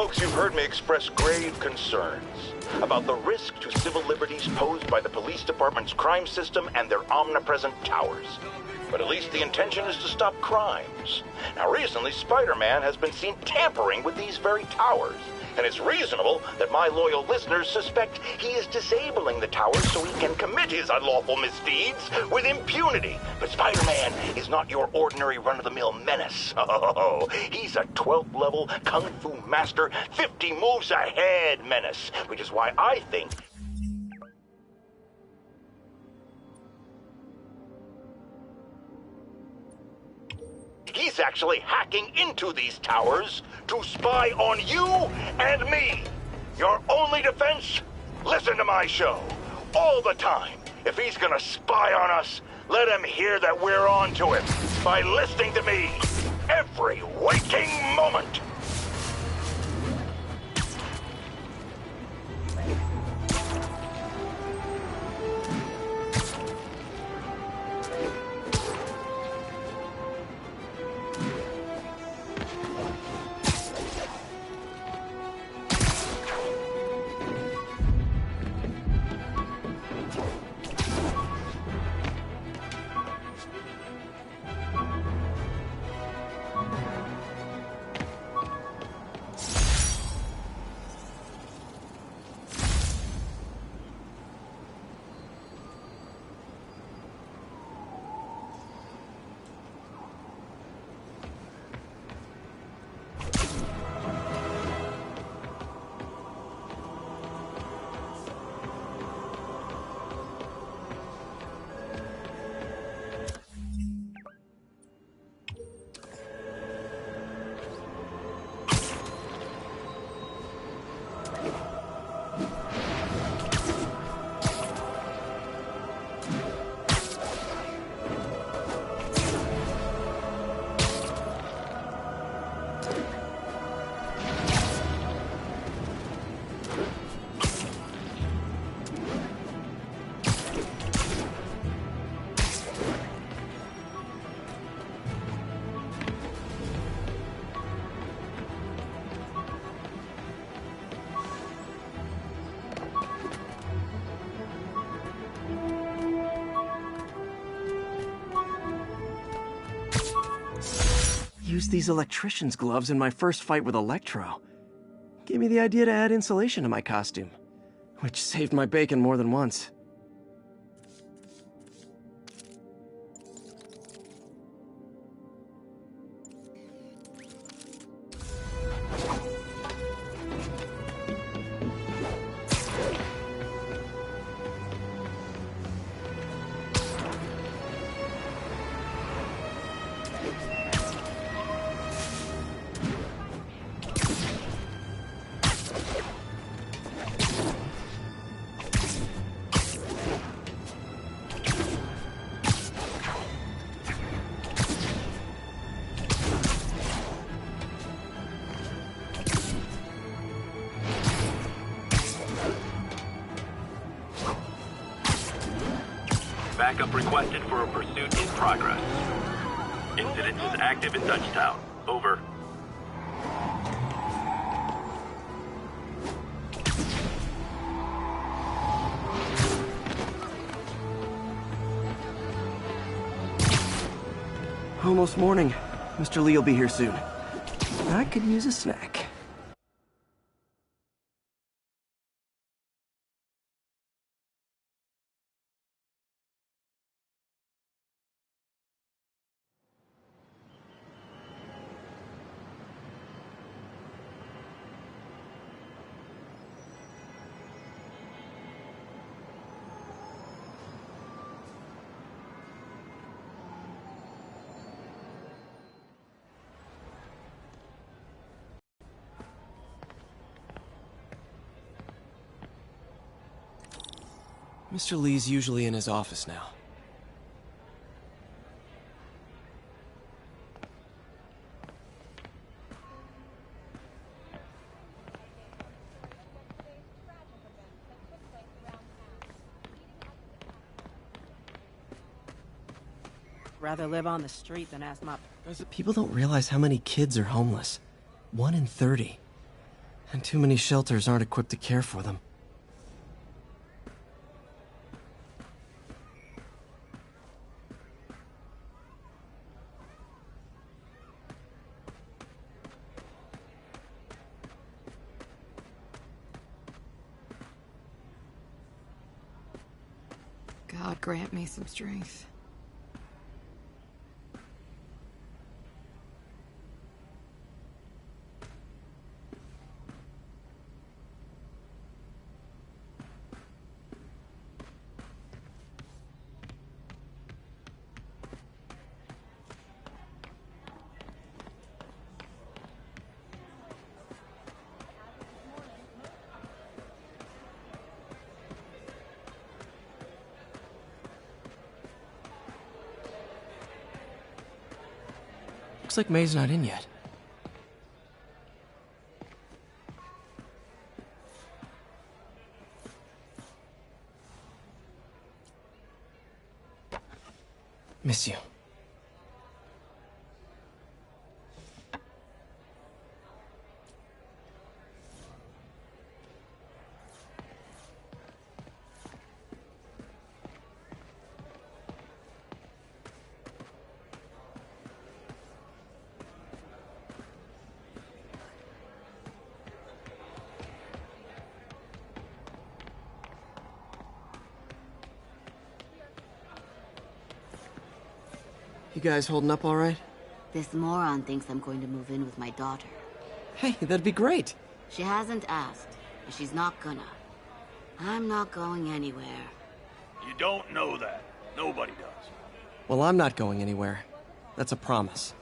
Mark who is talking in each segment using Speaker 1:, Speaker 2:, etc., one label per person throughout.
Speaker 1: Folks, you've heard me express grave concerns about the risk to civil liberties posed by the police department's crime system and their omnipresent towers. But at least the intention is to stop crimes. Now, recently, Spider-Man has been seen tampering with these very towers. And it's reasonable that my loyal listeners suspect he is disabling the towers so he can commit his unlawful misdeeds with impunity. But Spider-Man is not your ordinary run-of-the-mill menace. Oh, he's a 12th level Kung Fu master, 50 moves ahead menace, which is why I think he's actually hacking into these towers to spy on you and me. Your only defense? Listen to my show. All the time. If he's gonna spy on us, let him hear that we're on to him by listening to me every waking moment.
Speaker 2: Used these electrician's gloves in my first fight with Electro. Gave me the idea to add insulation to my costume, which saved my bacon more than once.
Speaker 3: Backup requested for a pursuit in progress. Incident is active in Dutchtown. Over.
Speaker 2: Almost morning. Mr. Lee will be here soon. I could use a snack. Mr. Lee's usually in his office now.
Speaker 4: Rather live on the street than ask my...
Speaker 2: People don't realize how many kids are homeless. 1 in 30. And too many shelters aren't equipped to care for them.
Speaker 5: God grant me some strength.
Speaker 2: Looks like May's not in yet. Miss you. You guys holding up all right?
Speaker 6: This moron thinks I'm going to move in with my daughter.
Speaker 2: Hey, that'd be great.
Speaker 6: She hasn't asked, and she's not gonna. I'm not going anywhere.
Speaker 7: You don't know that. Nobody does.
Speaker 2: Well, I'm not going anywhere. That's a promise.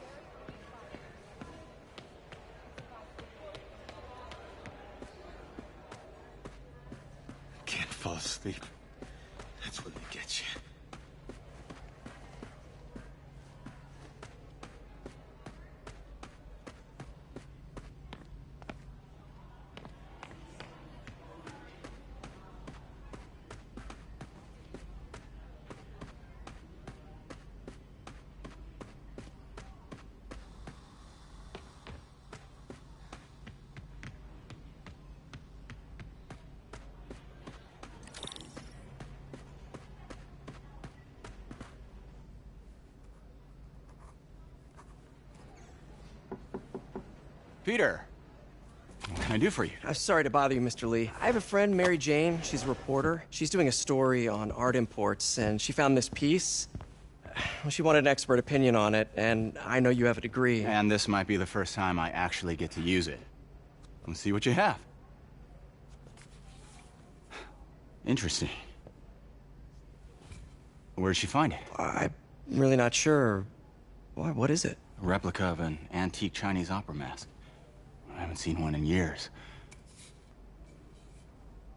Speaker 8: Can't fall asleep. That's what they get you.
Speaker 9: Peter, what can I do for you?
Speaker 2: I'm sorry to bother you, Mr. Lee. I have a friend, Mary Jane. She's a reporter. She's doing a story on art imports, and she found this piece. Well, she wanted an expert opinion on it, and I know you have a degree.
Speaker 9: And this might be the first time I actually get to use it. Let's see what you have. Interesting. Where did she find it?
Speaker 2: I'm really not sure. Why, what is it?
Speaker 9: A replica of an antique Chinese opera mask. I haven't seen one in years.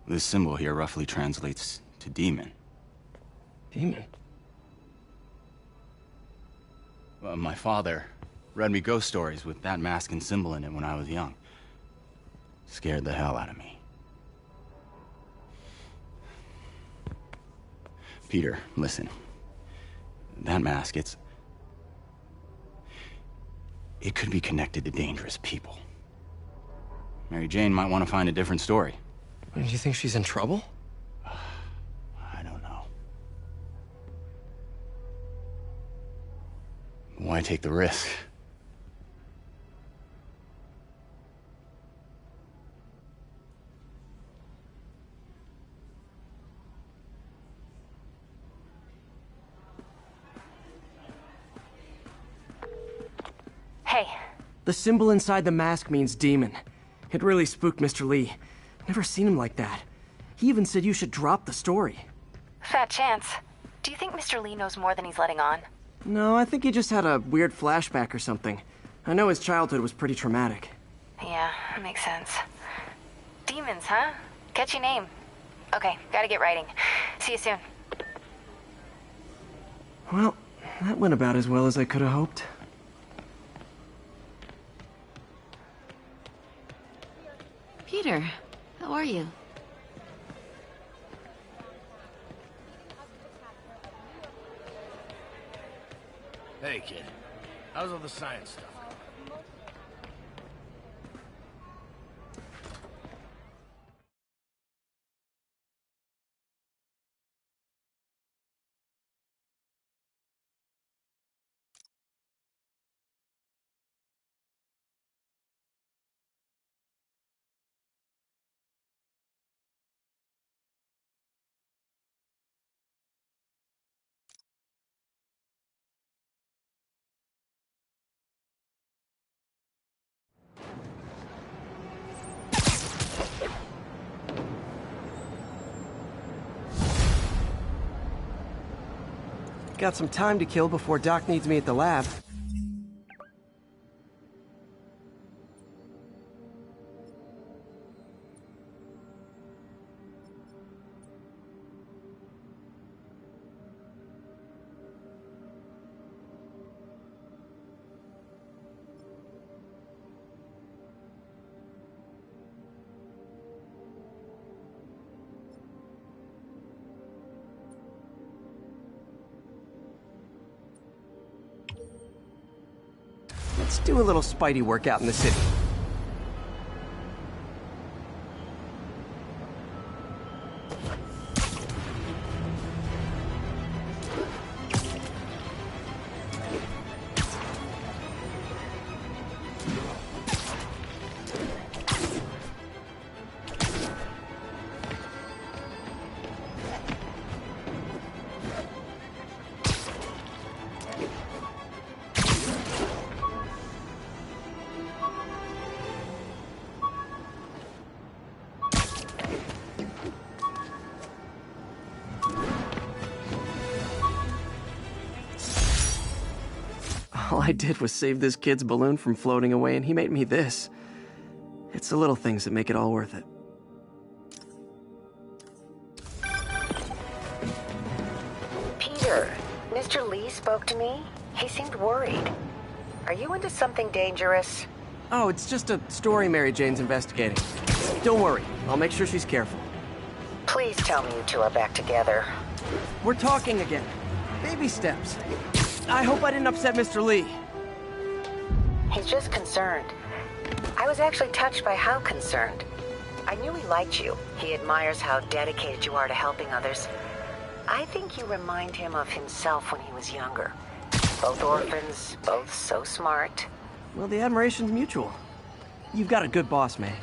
Speaker 9: This symbol here roughly translates to demon.
Speaker 2: Demon?
Speaker 9: My father read me ghost stories with that mask and symbol in it when I was young. Scared the hell out of me. Peter, listen. That mask, it could be connected to dangerous people. Mary Jane might want to find a different story.
Speaker 2: Do you think she's in trouble?
Speaker 9: I don't know. Why take the risk?
Speaker 10: Hey.
Speaker 2: The symbol inside the mask means demon. It really spooked Mr. Lee. Never seen him like that. He even said you should drop the story.
Speaker 10: Fat chance. Do you think Mr. Lee knows more than he's letting on?
Speaker 2: No, I think he just had a weird flashback or something. I know his childhood was pretty traumatic.
Speaker 10: Yeah, makes sense. Demons, huh? Catchy name. Okay, gotta get writing. See you soon.
Speaker 2: Well, that went about as well as I could have hoped.
Speaker 6: Peter, how are you?
Speaker 7: Hey, kid. How's all the science stuff going?
Speaker 2: got some time to kill before Doc needs me at the lab. Let's do a little Spidey workout in the city. All I did was save this kid's balloon from floating away, and he made me this. It's the little things that make it all worth it.
Speaker 11: Peter, Mr. Lee spoke to me. He seemed worried. Are you into something dangerous?
Speaker 2: Oh, it's just a story Mary Jane's investigating. Don't worry, I'll make sure she's careful.
Speaker 11: Please tell me you two are back together.
Speaker 2: We're talking again. Baby steps. I hope I didn't upset Mr. Lee.
Speaker 11: He's just concerned. I was actually touched by how concerned. I knew he liked you. He admires how dedicated you are to helping others. I think you remind him of himself when he was younger. Both orphans, both so smart.
Speaker 2: Well, the admiration's mutual. You've got a good boss, May.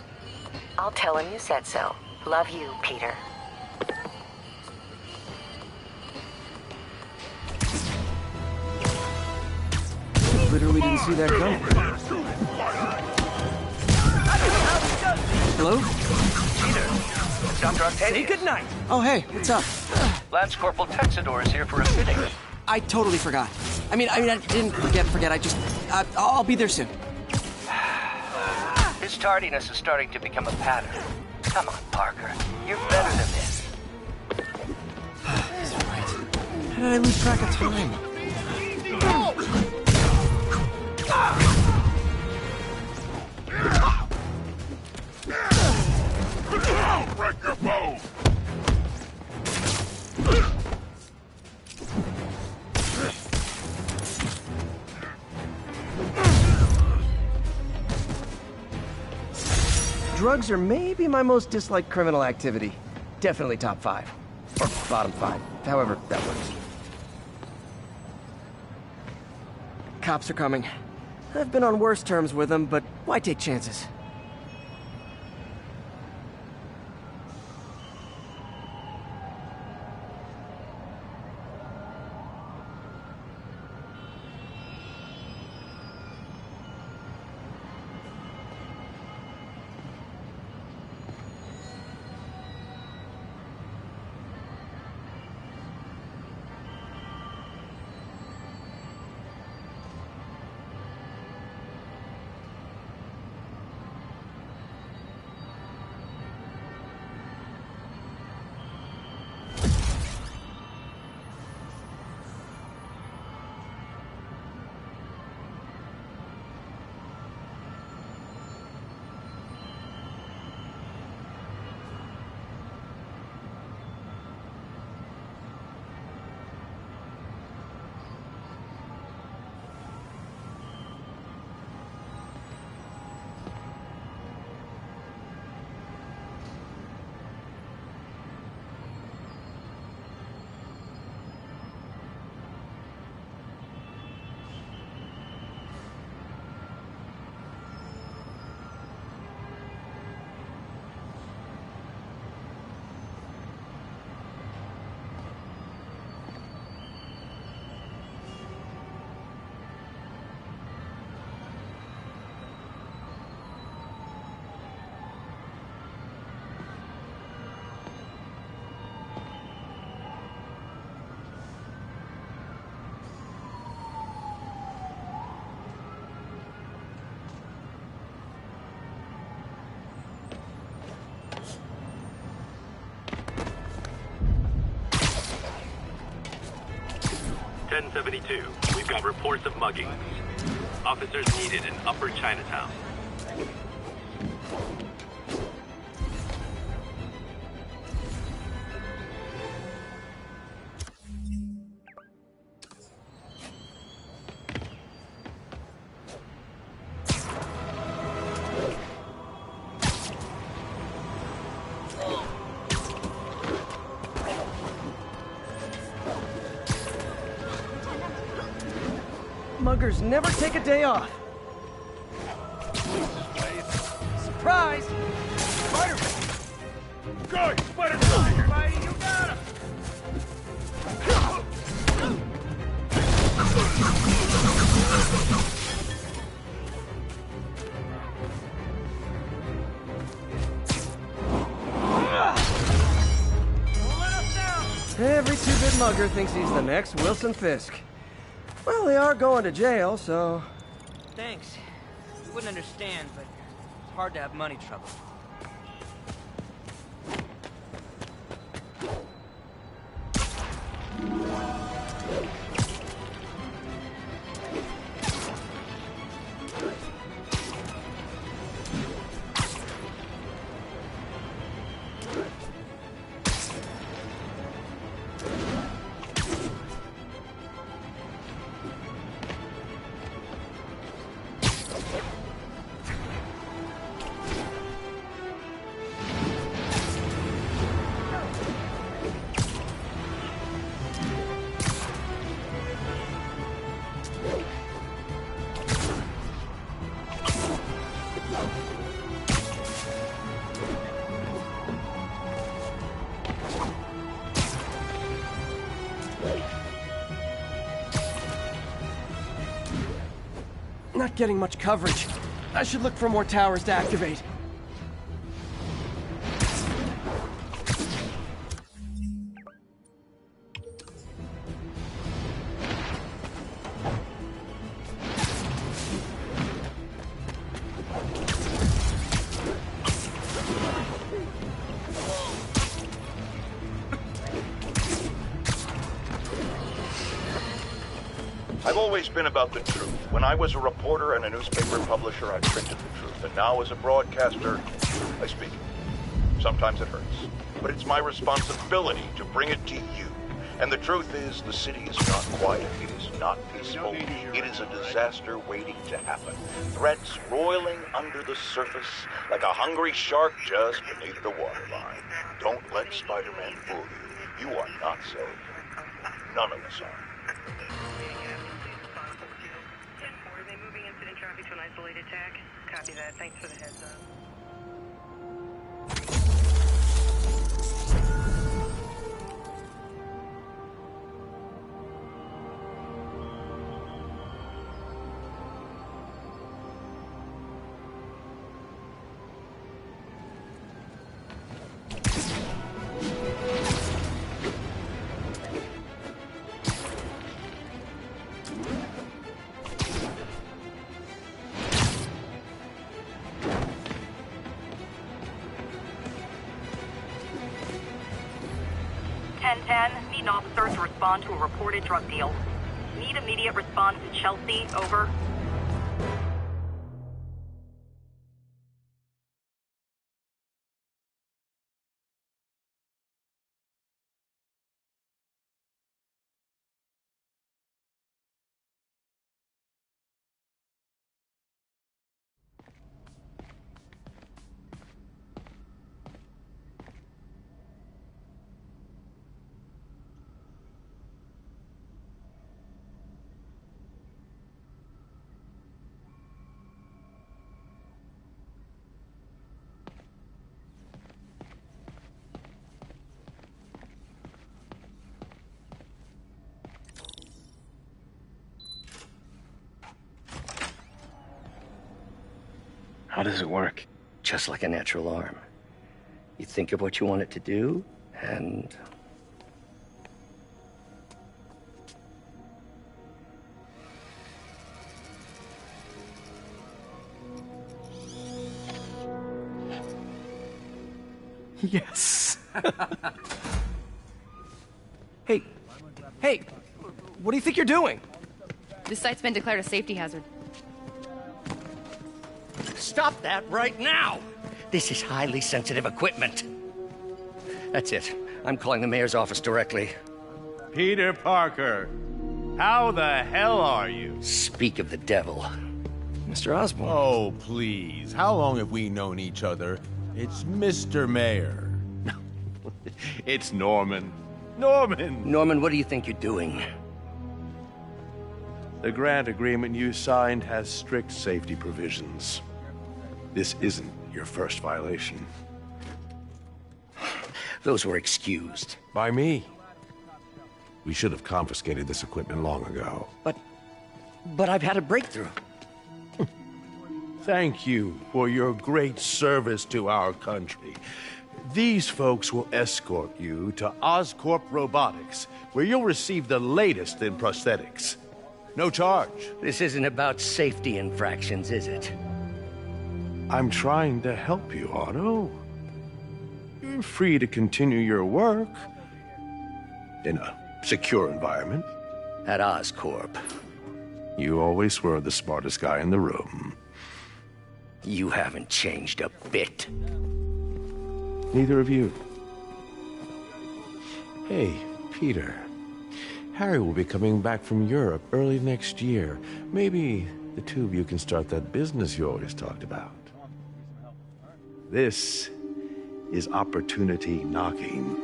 Speaker 11: I'll tell him you said so. Love you, Peter.
Speaker 2: Literally didn't see that coming. Hello?
Speaker 12: Peter, it's Dr. Octavius.
Speaker 2: Say goodnight. Oh, hey, what's up?
Speaker 12: Lance Corporal Texador is here for a fitting.
Speaker 2: I totally forgot. I mean, I didn't forget. I'll be there soon.
Speaker 12: His tardiness is starting to become a pattern. Come on, Parker. You're better than this.
Speaker 2: He's right. How did I lose track of time?
Speaker 8: Break your bow!
Speaker 2: Drugs are maybe my most disliked criminal activity. Definitely top 5. Or bottom 5. However that works. Cops are coming. I've been on worse terms with them, but why take chances?
Speaker 3: 1072. We've got reports of muggings. Officers needed in Upper Chinatown.
Speaker 2: Muggers never take a day off. Surprise!
Speaker 7: Spider-Man! Good! Spider-Man! Spidey, you got him!
Speaker 2: Every two-bit mugger thinks he's the next Wilson Fisk. Well, they are going to jail, so...
Speaker 13: Thanks. You wouldn't understand, but it's hard to have money trouble.
Speaker 2: Not getting much coverage. I should look for more towers to activate.
Speaker 1: I've always been about the truth. When I was a reporter and a newspaper publisher, I printed the truth. And now as a broadcaster, I speak it. Sometimes it hurts. But it's my responsibility to bring it to you. And the truth is, the city is not quiet. It is not peaceful. It is a disaster waiting to happen. Threats roiling under the surface like a hungry shark just beneath the waterline. Don't let Spider-Man fool you. You are not safe. None of us are.
Speaker 14: Traffic to an isolated tag. Copy that. Thanks for the heads up.
Speaker 15: Need an officer to respond to a reported drug deal. Need immediate response to Chelsea, over.
Speaker 16: How does it work? Just like a natural arm. You think of what you want it to do, and...
Speaker 2: Yes. Hey. Hey. What do you think you're doing?
Speaker 5: This site's been declared a safety hazard.
Speaker 16: Stop that right now! This is highly sensitive equipment. That's it. I'm calling the mayor's office directly.
Speaker 8: Peter Parker, how the hell are you?
Speaker 16: Speak of the devil.
Speaker 2: Mr. Osborn.
Speaker 8: Oh, please. How long have we known each other? It's Mr. Mayor. It's Norman. Norman!
Speaker 16: Norman, what do you think you're doing?
Speaker 17: The grant agreement you signed has strict safety provisions. This isn't your first violation.
Speaker 16: Those were excused.
Speaker 17: By me. We should have confiscated this equipment long ago.
Speaker 16: But I've had a breakthrough.
Speaker 17: Thank you for your great service to our country. These folks will escort you to Oscorp Robotics, where you'll receive the latest in prosthetics. No charge.
Speaker 16: This isn't about safety infractions, is it?
Speaker 17: I'm trying to help you, Otto. You're free to continue your work in a secure environment.
Speaker 16: At Oscorp.
Speaker 17: You always were the smartest guy in the room.
Speaker 16: You haven't changed a bit.
Speaker 17: Neither of you. Hey, Peter. Harry will be coming back from Europe early next year. Maybe the two of you can start that business you always talked about. This is opportunity knocking.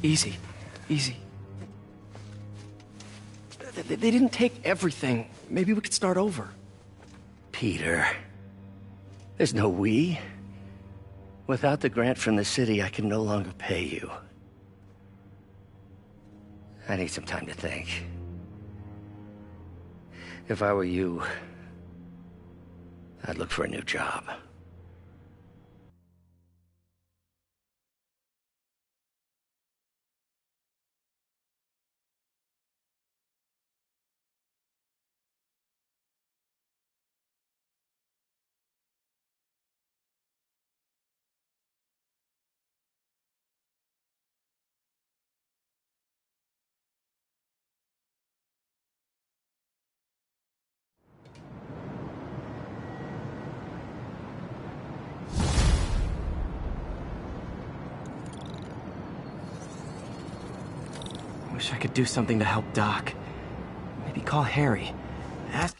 Speaker 2: Easy. They didn't take everything. Maybe we could start over.
Speaker 16: Peter, there's no we. Without the grant from the city, I can no longer pay you. I need some time to think. If I were you, I'd look for a new job.
Speaker 2: Wish I could do something to help Doc. Maybe call Harry. Ask...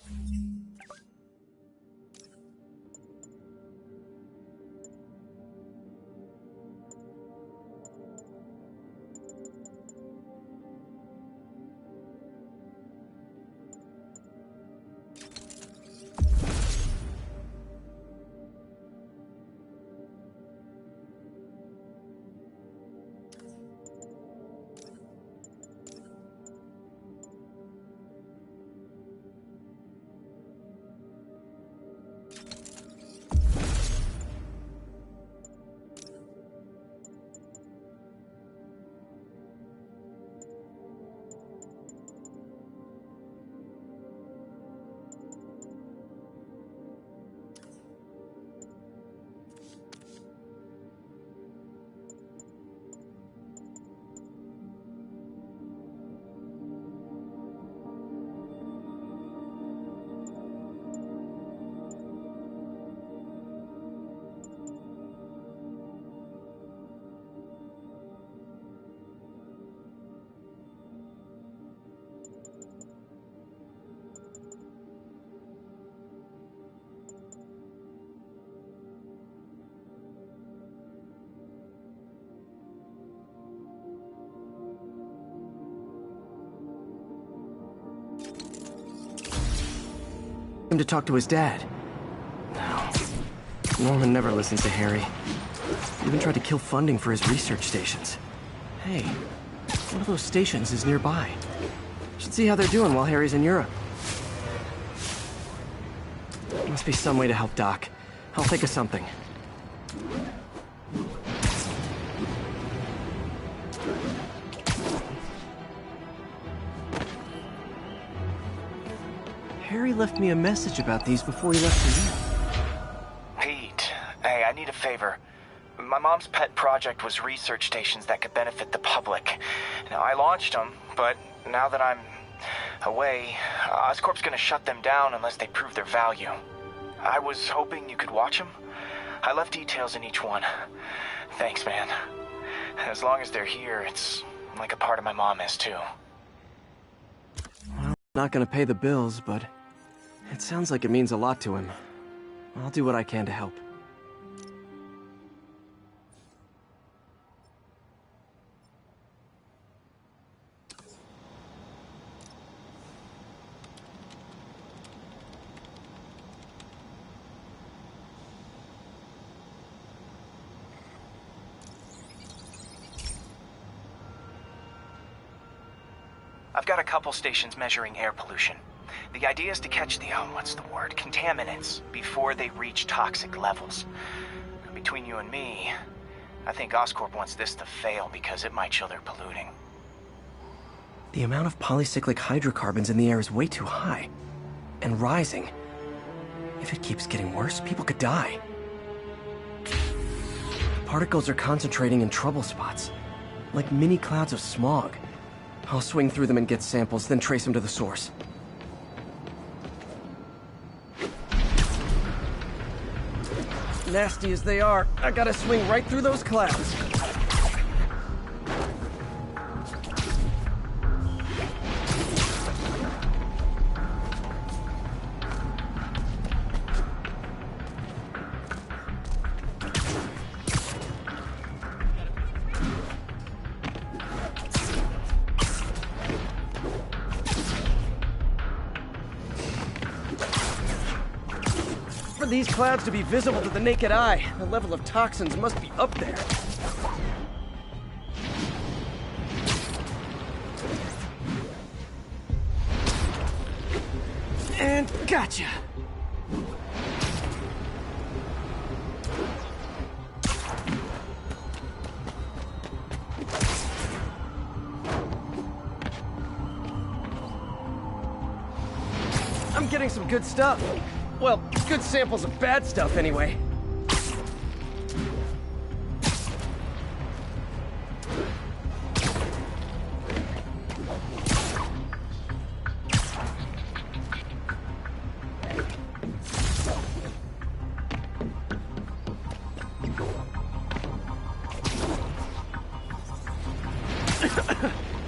Speaker 2: him to talk to his dad. No. Norman never listens to Harry. He even tried to kill funding for his research stations. Hey, one of those stations is nearby. Should see how they're doing while Harry's in Europe. Must be some way to help Doc. I'll think of something. Harry left me a message about these before he left for you.
Speaker 18: Pete, favor. My mom's pet project was research stations that could benefit the public. Now, I launched them, but now that I'm away, Oscorp's gonna shut them down unless they prove their value. I was hoping you could watch them. I left details in each one. Thanks, man. As long as they're here, it's like a part of my mom is, too.
Speaker 2: Well, not gonna pay the bills, but it sounds like it means a lot to him. I'll do what I can to help.
Speaker 18: I've got a couple stations measuring air pollution. The idea is to catch the, contaminants before they reach toxic levels. Between you and me, I think Oscorp wants this to fail because it might show they're polluting.
Speaker 2: The amount of polycyclic hydrocarbons in the air is way too high. And rising. If it keeps getting worse, people could die. The particles are concentrating in trouble spots, like mini clouds of smog. I'll swing through them and get samples, then trace them to the source. Nasty as they are, I gotta swing right through those clouds. For these clouds to be visible to the naked eye, the level of toxins must be up there. And gotcha! I'm getting some good stuff. Well, good samples of bad stuff, anyway.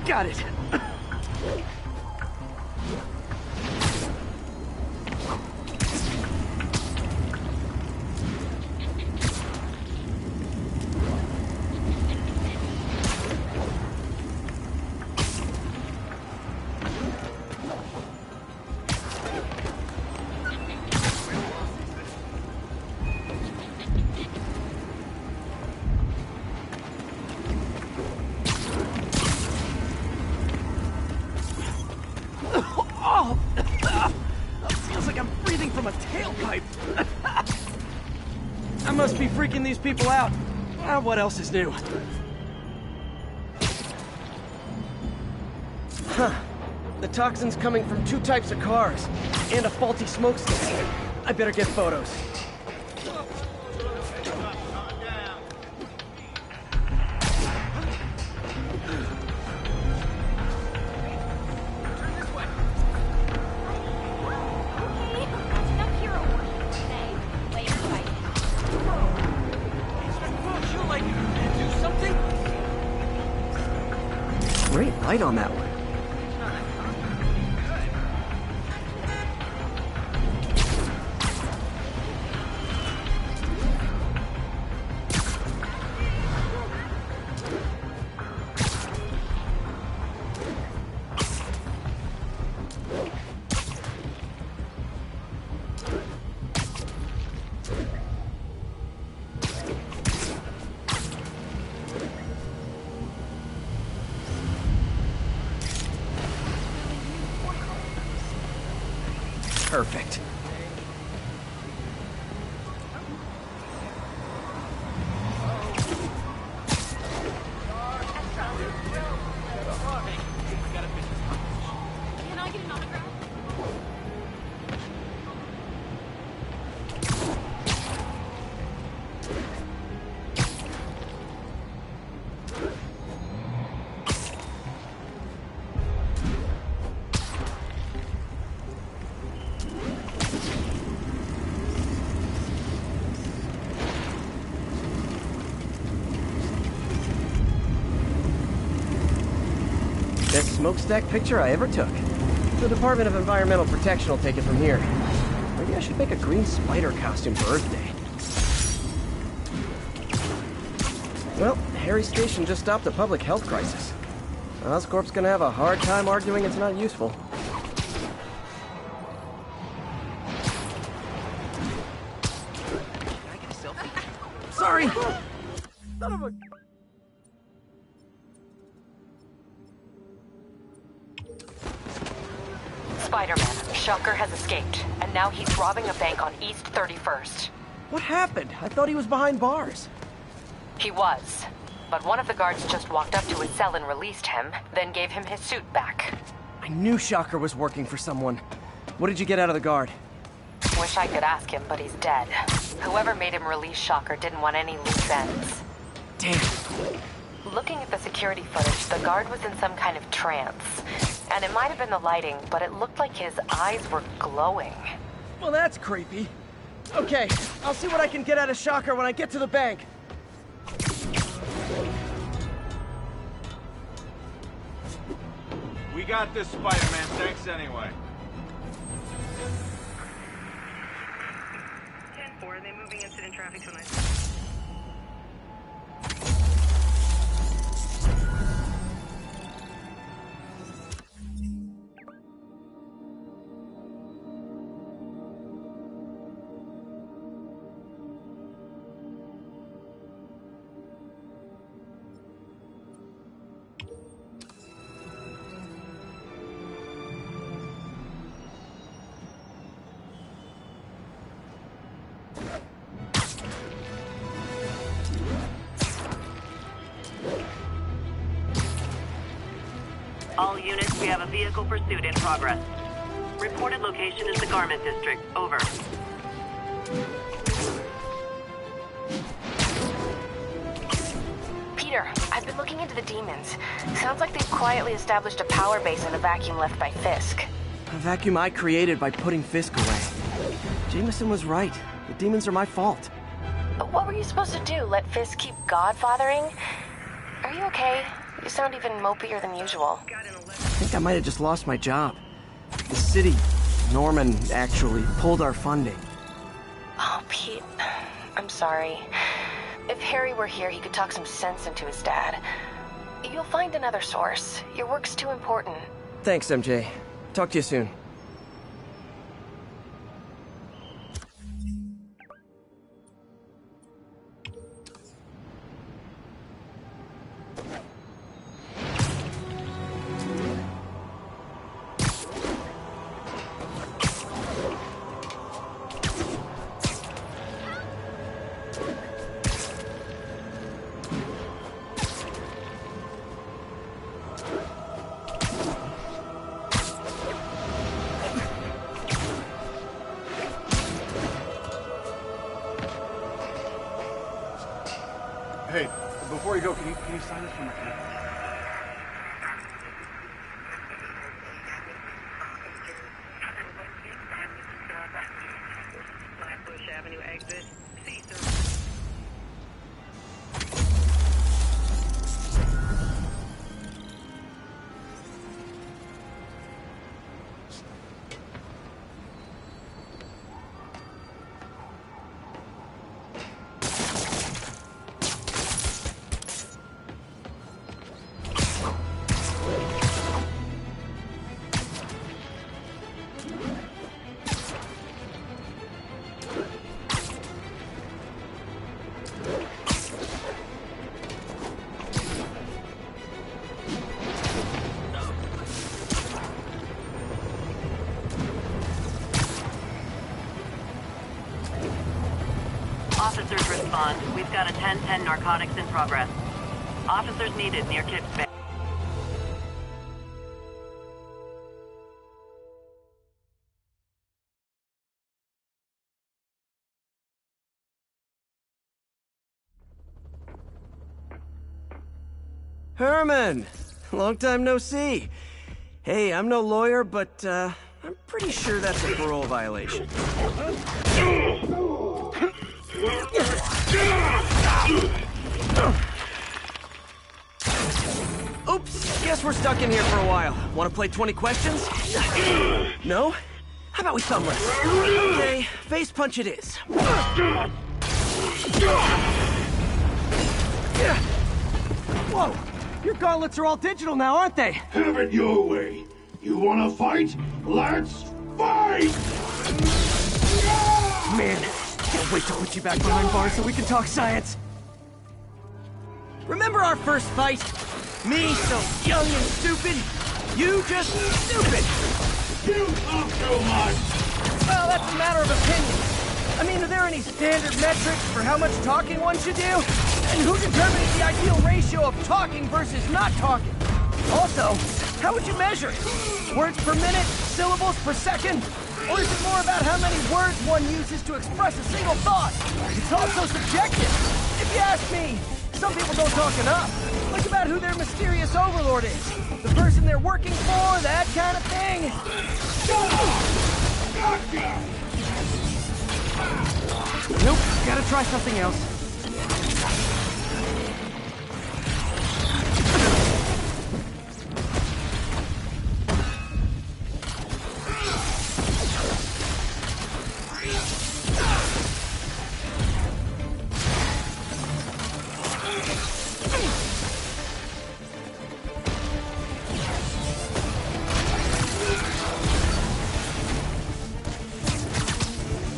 Speaker 2: Got it. Feels like I'm breathing from a tailpipe. I must be freaking these people out. What else is new? Huh. The toxin's coming from two types of cars, and a faulty smokestack. I better get photos. Great light on that one. Perfect.
Speaker 5: Can I get an autograph?
Speaker 2: Best smokestack picture I ever took. The Department of Environmental Protection will take it from here. Maybe I should make a green spider costume for Earth Day. Well, Harry's station just stopped a public health crisis. Oscorp's gonna have a hard time arguing it's not useful. Can I get a selfie? Sorry! Son of a...
Speaker 15: Spider-Man, Shocker has escaped, and now he's robbing a bank on East 31st.
Speaker 2: What happened? I thought he was behind bars.
Speaker 15: He was, but one of the guards just walked up to his cell and released him, then gave him his suit back.
Speaker 2: I knew Shocker was working for someone. What did you get out of the guard?
Speaker 15: Wish I could ask him, but he's dead. Whoever made him release Shocker didn't want any loose ends.
Speaker 2: Damn.
Speaker 15: Looking at the security footage, the guard was in some kind of trance. And it might have been the lighting, but it looked like his eyes were glowing.
Speaker 2: Well, that's creepy. Okay, I'll see what I can get out of Shocker when I get to the bank.
Speaker 7: We got this, Spider-Man. Thanks anyway.
Speaker 14: 10-4, they moving incident traffic tonight.
Speaker 15: All units, we have a vehicle pursuit in progress. Reported location is the Garment District. Over.
Speaker 10: Peter, I've been looking into the demons. Sounds like they've quietly established a power base in the vacuum left by Fisk.
Speaker 2: A vacuum I created by putting Fisk away. Jameson was right. The demons are my fault.
Speaker 10: What were you supposed to do? Let Fisk keep godfathering? Are you okay? You sound even mopier than usual.
Speaker 2: I think I might have just lost my job. The city, Norman, actually, pulled our funding.
Speaker 10: Oh, Pete. I'm sorry. If Harry were here, he could talk some sense into his dad. You'll find another source. Your work's too important.
Speaker 2: Thanks, MJ. Talk to you soon.
Speaker 9: Hey, before you go, can you sign this for my friend?
Speaker 14: Bush Avenue exit.
Speaker 15: Officers respond. We've got a 10-10 narcotics in progress. Officers needed near Kips Bay.
Speaker 2: Herman! Long time no see. Hey, I'm no lawyer, but, I'm pretty sure that's a parole violation. Oops! Guess we're stuck in here for a while. Want to play 20 questions? No? How about we thumb wrestle? Okay, face punch it is. Whoa! Your gauntlets are all digital now, aren't they?
Speaker 19: Have it your way. You wanna fight? Let's fight!
Speaker 2: Man, can't wait to put you back behind bars so we can talk science. Remember our first fight? Me so young and stupid, you just stupid.
Speaker 19: You talk too much.
Speaker 2: Well, that's a matter of opinion. I mean, are there any standard metrics for how much talking one should do? And who determines the ideal ratio of talking versus not talking? Also, how would you measure it? Words per minute? Syllables per second? Or is it more about how many words one uses to express a single thought? It's also subjective. If you ask me, some people don't talk enough. Like about who their mysterious overlord is. The person they're working for, that kind of thing.
Speaker 19: Shut up! Gotcha!
Speaker 2: Nope, gotta try something else.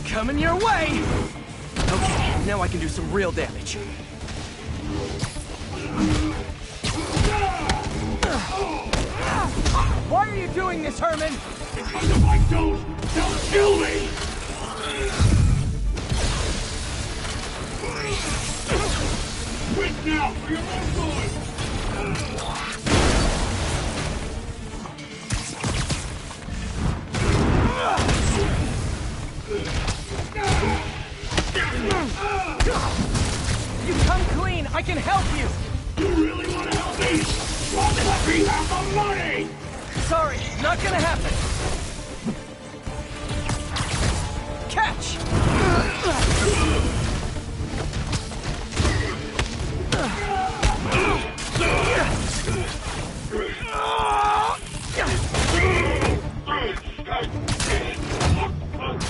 Speaker 2: Coming your way! Okay, now I can do some real damage. Why are you doing this, Herman?
Speaker 19: Because if I don't kill me! Quit now for your own good!
Speaker 2: You come clean, I can help you!
Speaker 19: You really want to help me? Well, then let me have the money!
Speaker 2: Sorry, not gonna happen. Catch!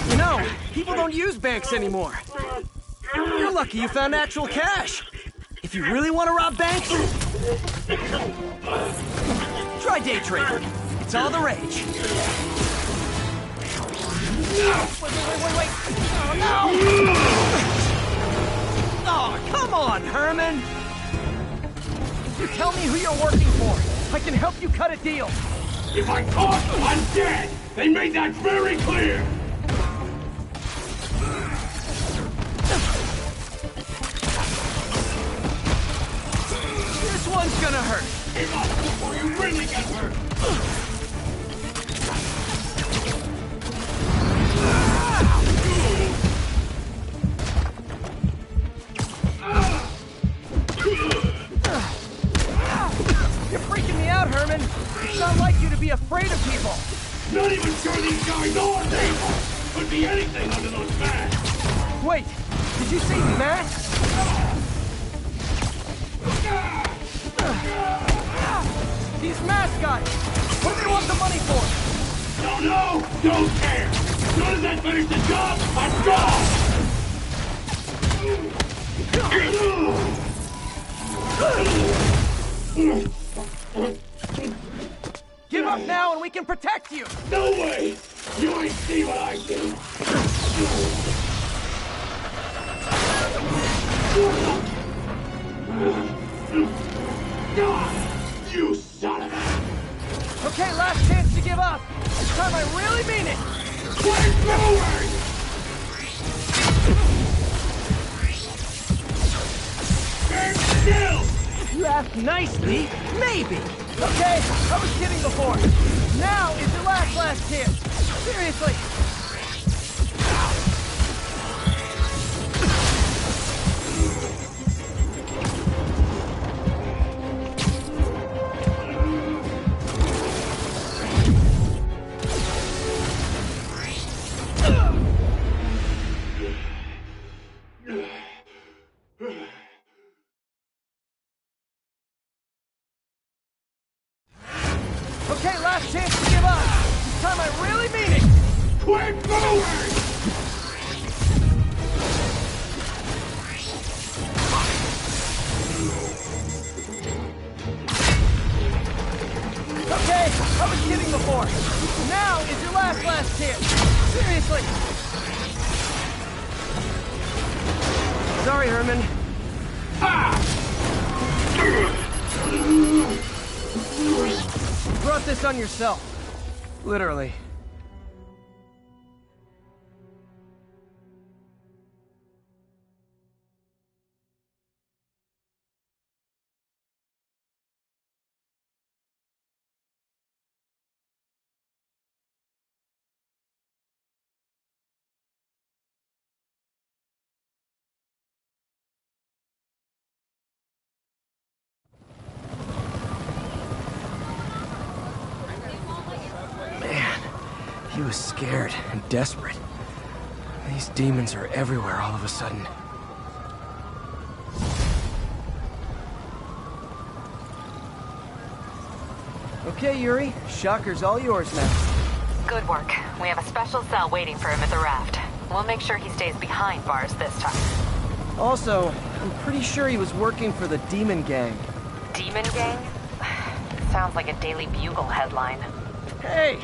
Speaker 2: You know, people don't use banks anymore. You're lucky you found actual cash. If you really want to rob banks, try day trading. It's all the rage. Wait. Oh, no! Oh, come on, Herman! You tell me who you're working for. I can help you cut a deal.
Speaker 19: If I talk, I'm dead! They made that very clear!
Speaker 2: This one's gonna hurt.
Speaker 19: Give up before you really get hurt!
Speaker 2: You're freaking me out, Herman. It's not like you to be afraid of people.
Speaker 19: Not even sure these guys are people! Could be anything under those masks!
Speaker 2: Wait, did you say masks? These mask guys! What do they want the money for?
Speaker 19: Don't know! Don't care! As soon as I finish the job, I'm gone!
Speaker 2: Give up now and we can protect you!
Speaker 19: No way! You ain't see what I do! You son of a...
Speaker 2: Okay, last chance to give up. This time I really mean it.
Speaker 19: Quit moving! Stand still!
Speaker 2: You asked nicely, maybe. Okay, I was kidding before. Now is your last chance. Seriously. Okay, last chance to give up. This time I really mean it.
Speaker 19: Quit moving!
Speaker 2: Okay, I was kidding before. Now is your last chance. Seriously. Sorry, Herman. You brought this on yourself. Literally. He was scared and desperate. These demons are everywhere all of a sudden. Okay, Yuri. Shocker's all yours now.
Speaker 15: Good work. We have a special cell waiting for him at the raft. We'll make sure he stays behind bars this time.
Speaker 2: Also, I'm pretty sure he was working for the Demon Gang.
Speaker 15: Demon Gang? Sounds like a Daily Bugle headline.
Speaker 2: Hey!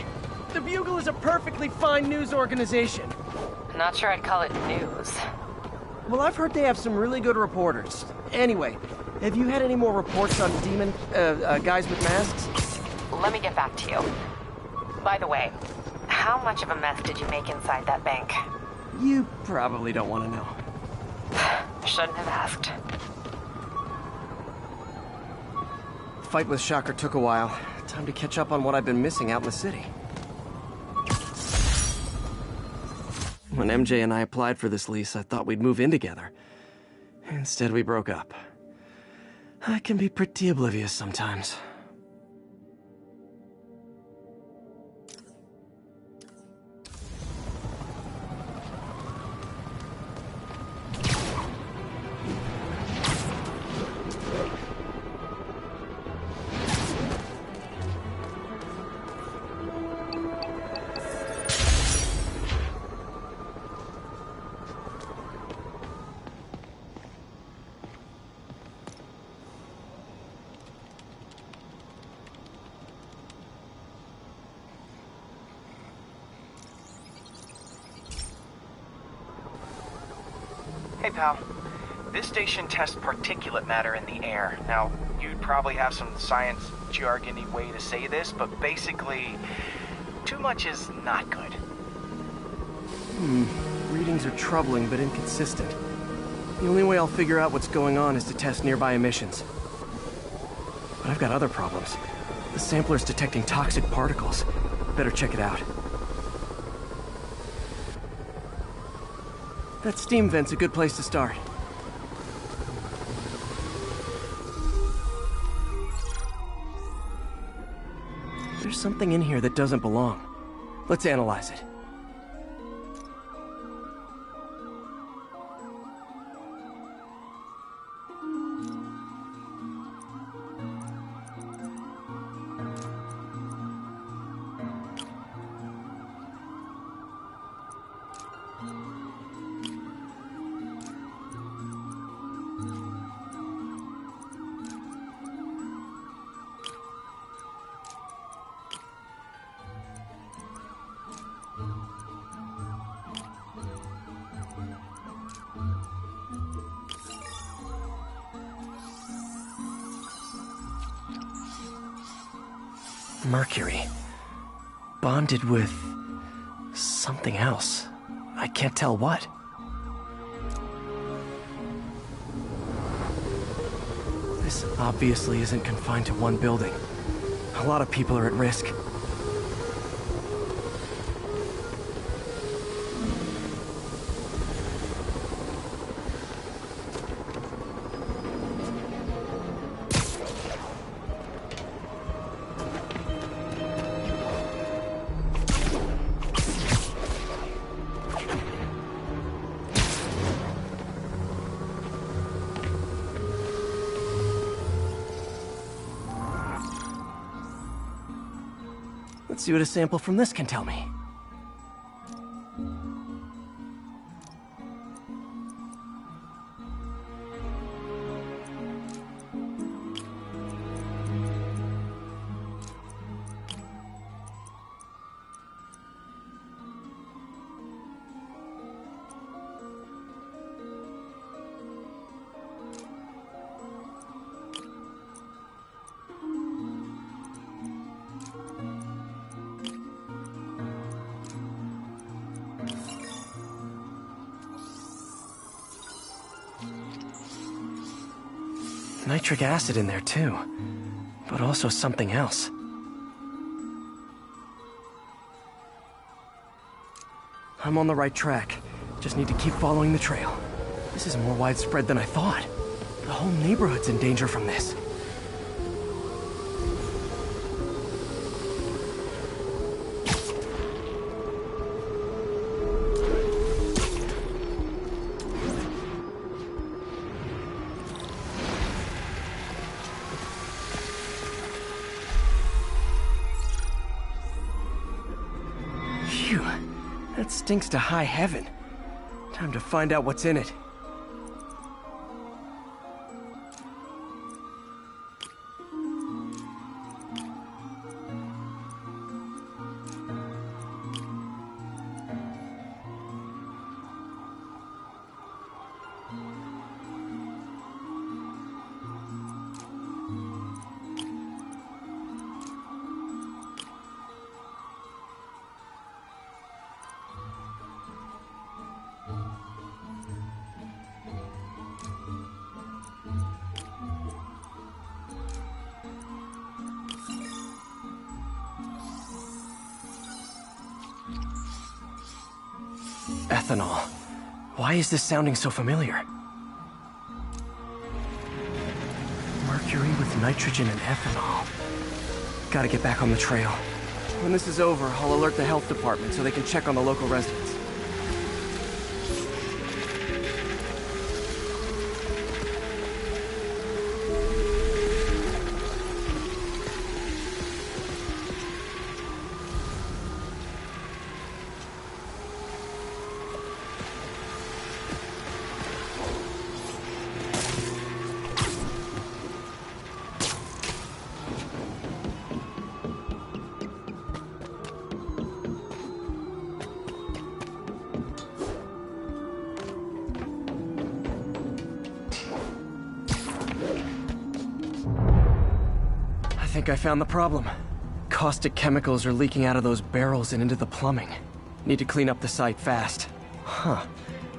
Speaker 2: The Bugle is a perfectly fine news organization.
Speaker 15: Not sure I'd call it news.
Speaker 2: Well, I've heard they have some really good reporters. Anyway, have you had any more reports on demon, guys with masks?
Speaker 15: Let me get back to you. By the way, how much of a mess did you make inside that bank?
Speaker 2: You probably don't want to know.
Speaker 15: Shouldn't have asked.
Speaker 2: The fight with Shocker took a while. Time to catch up on what I've been missing out in the city. When MJ and I applied for this lease, I thought we'd move in together. Instead, we broke up. I can be pretty oblivious sometimes.
Speaker 18: Hey, pal. This station tests particulate matter in the air. Now, you'd probably have some science jargony way to say this, but basically, too much is not good.
Speaker 2: Readings are troubling but inconsistent. The only way I'll figure out what's going on is to test nearby emissions. But I've got other problems. The sampler's detecting toxic particles. Better check it out. That steam vent's a good place to start. There's something in here that doesn't belong. Let's analyze it. Mercury. Bonded with something else. I can't tell what. This obviously isn't confined to one building. A lot of people are at risk. Let's see what a sample from this can tell me. Nitric acid in there too, but also something else. I'm on the right track. Just need to keep following the trail. This is more widespread than I thought. The whole neighborhood's in danger from this. Phew, that stinks to high heaven. Time to find out what's in it. Ethanol. Why is this sounding so familiar? Mercury with nitrogen and ethanol. Gotta get back on the trail. When this is over, I'll alert the health department so they can check on the local residents. I think I found the problem. Caustic chemicals are leaking out of those barrels and into the plumbing. Need to clean up the site fast. Huh.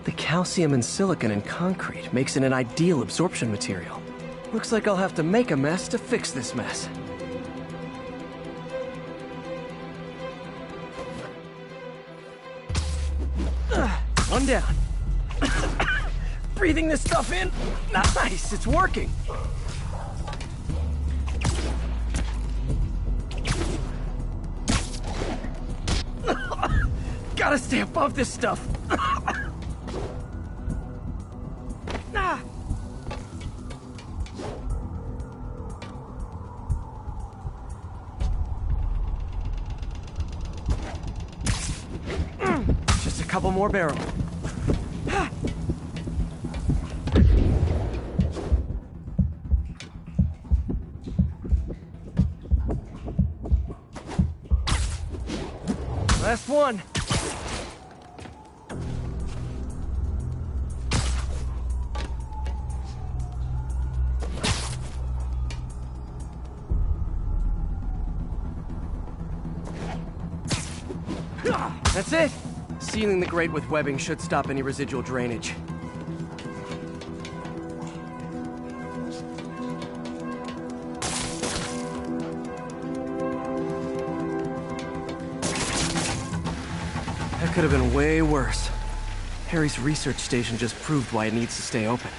Speaker 2: The calcium and silicon in concrete makes it an ideal absorption material. Looks like I'll have to make a mess to fix this mess. One down. Breathing this stuff in. Nice, it's working. Gotta stay above this stuff. Just a couple more barrels. Last one. That's it. Sealing the grate with webbing should stop any residual drainage. That could have been way worse. Harry's research station just proved why it needs to stay open.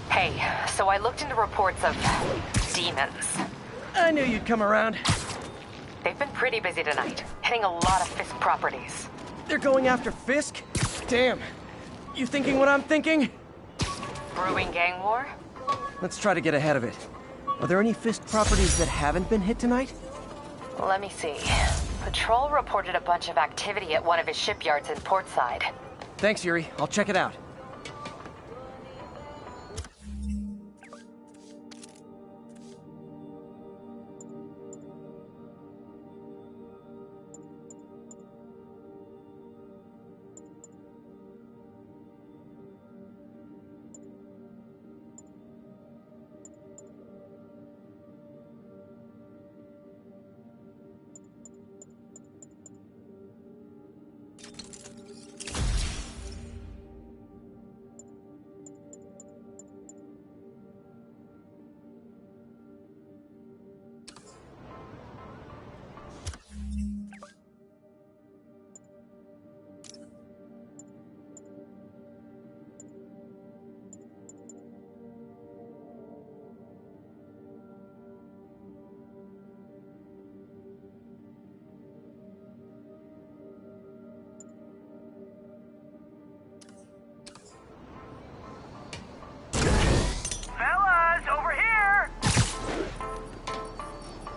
Speaker 10: Hey, so I looked into reports of demons.
Speaker 2: I knew you'd come around.
Speaker 10: They've been pretty busy tonight, hitting a lot of Fisk properties.
Speaker 2: They're going after Fisk? Damn. You thinking what I'm thinking?
Speaker 15: Brewing gang war?
Speaker 2: Let's try to get ahead of it. Are there any Fisk properties that haven't been hit tonight?
Speaker 15: Let me see. Patrol reported a bunch of activity at one of his shipyards in Portside.
Speaker 2: Thanks, Yuri. I'll check it out.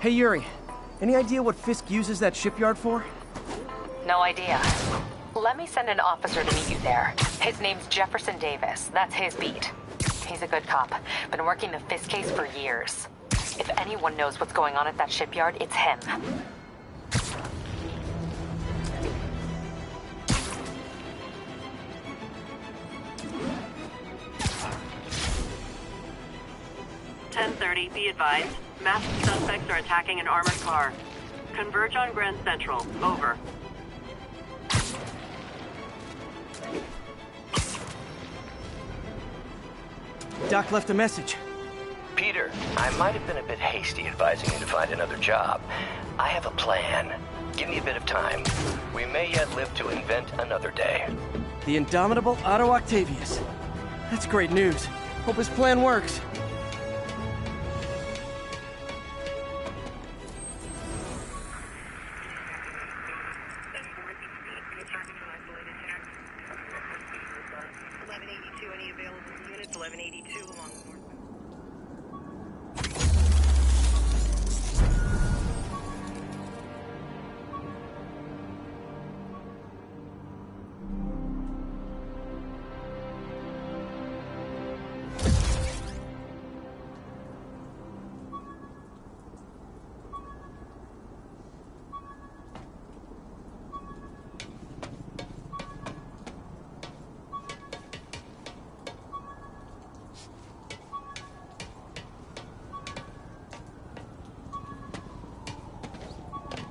Speaker 2: Hey, Yuri. Any idea what Fisk uses that shipyard for?
Speaker 15: No idea. Let me send an officer to meet you there. His name's Jefferson Davis. That's his beat. He's a good cop. Been working the Fisk case for years. If anyone knows what's going on at that shipyard, it's him.
Speaker 14: Be advised, masked suspects are attacking an armored car. Converge on Grand Central. Over.
Speaker 2: Doc left a message.
Speaker 16: Peter, I might have been a bit hasty advising you to find another job. I have a plan. Give me a bit of time. We may yet live to invent another day.
Speaker 2: The indomitable Otto Octavius. That's great news. Hope his plan works.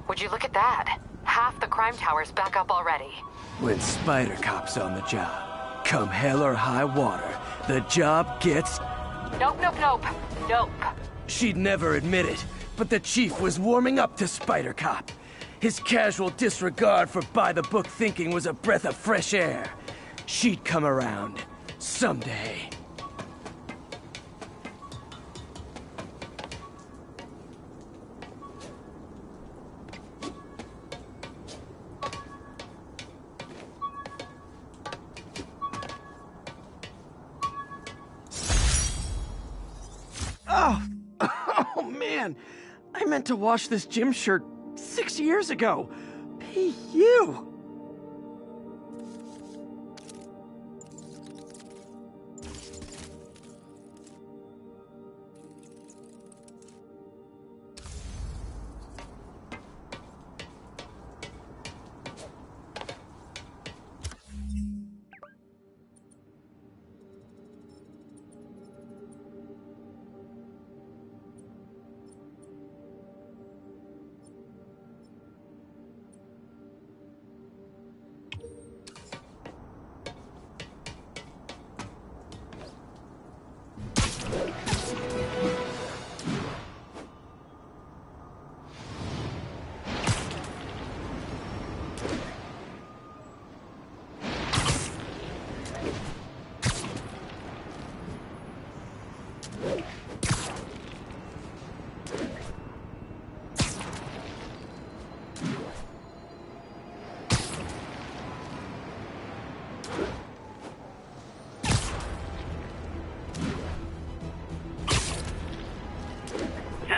Speaker 15: Would you look at that? Half the crime tower's back up already.
Speaker 2: When Spider Cop's on the job, come hell or high water, the job gets...
Speaker 15: Nope. Nope.
Speaker 2: She'd never admit it, but the chief was warming up to Spider Cop. His casual disregard for by-the-book thinking was a breath of fresh air. She'd come around. Someday. Oh man! I meant to wash this gym shirt 6 years ago. P.U.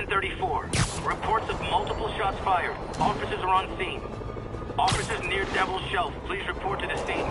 Speaker 3: 1034. Reports of multiple shots fired. Officers are on scene. Officers near Devil's Shelf, please report to the scene.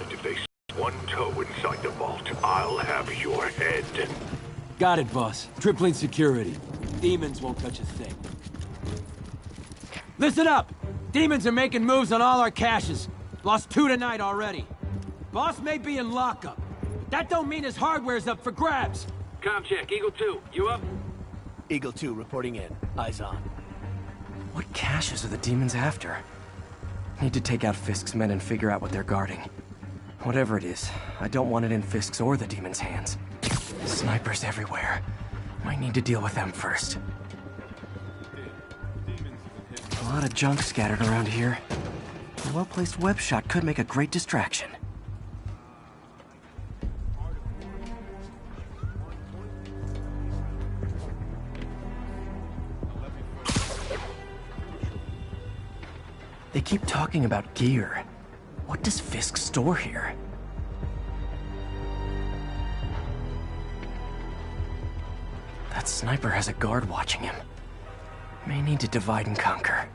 Speaker 19: If they stick one toe inside the vault, I'll have your head.
Speaker 20: Got it, boss. Tripling security. Demons won't touch a thing. Listen up! Demons are making moves on all our caches. Lost 2 tonight already. Boss may be in lockup, but that don't mean his hardware's up for grabs.
Speaker 3: Com check, Eagle 2, you up?
Speaker 2: Eagle 2 reporting in. Eyes on. What caches are the demons after? Need to take out Fisk's men and figure out what they're guarding. Whatever it is, I don't want it in Fisk's or the demons' hands. Snipers everywhere. Might need to deal with them first. A lot of junk scattered around here. A well-placed web shot could make a great distraction. They keep talking about gear. What does Fisk store here? That sniper has a guard watching him. May need to divide and conquer.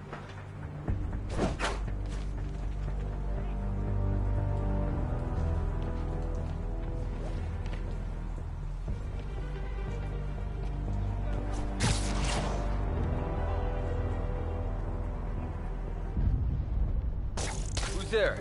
Speaker 13: Who's there?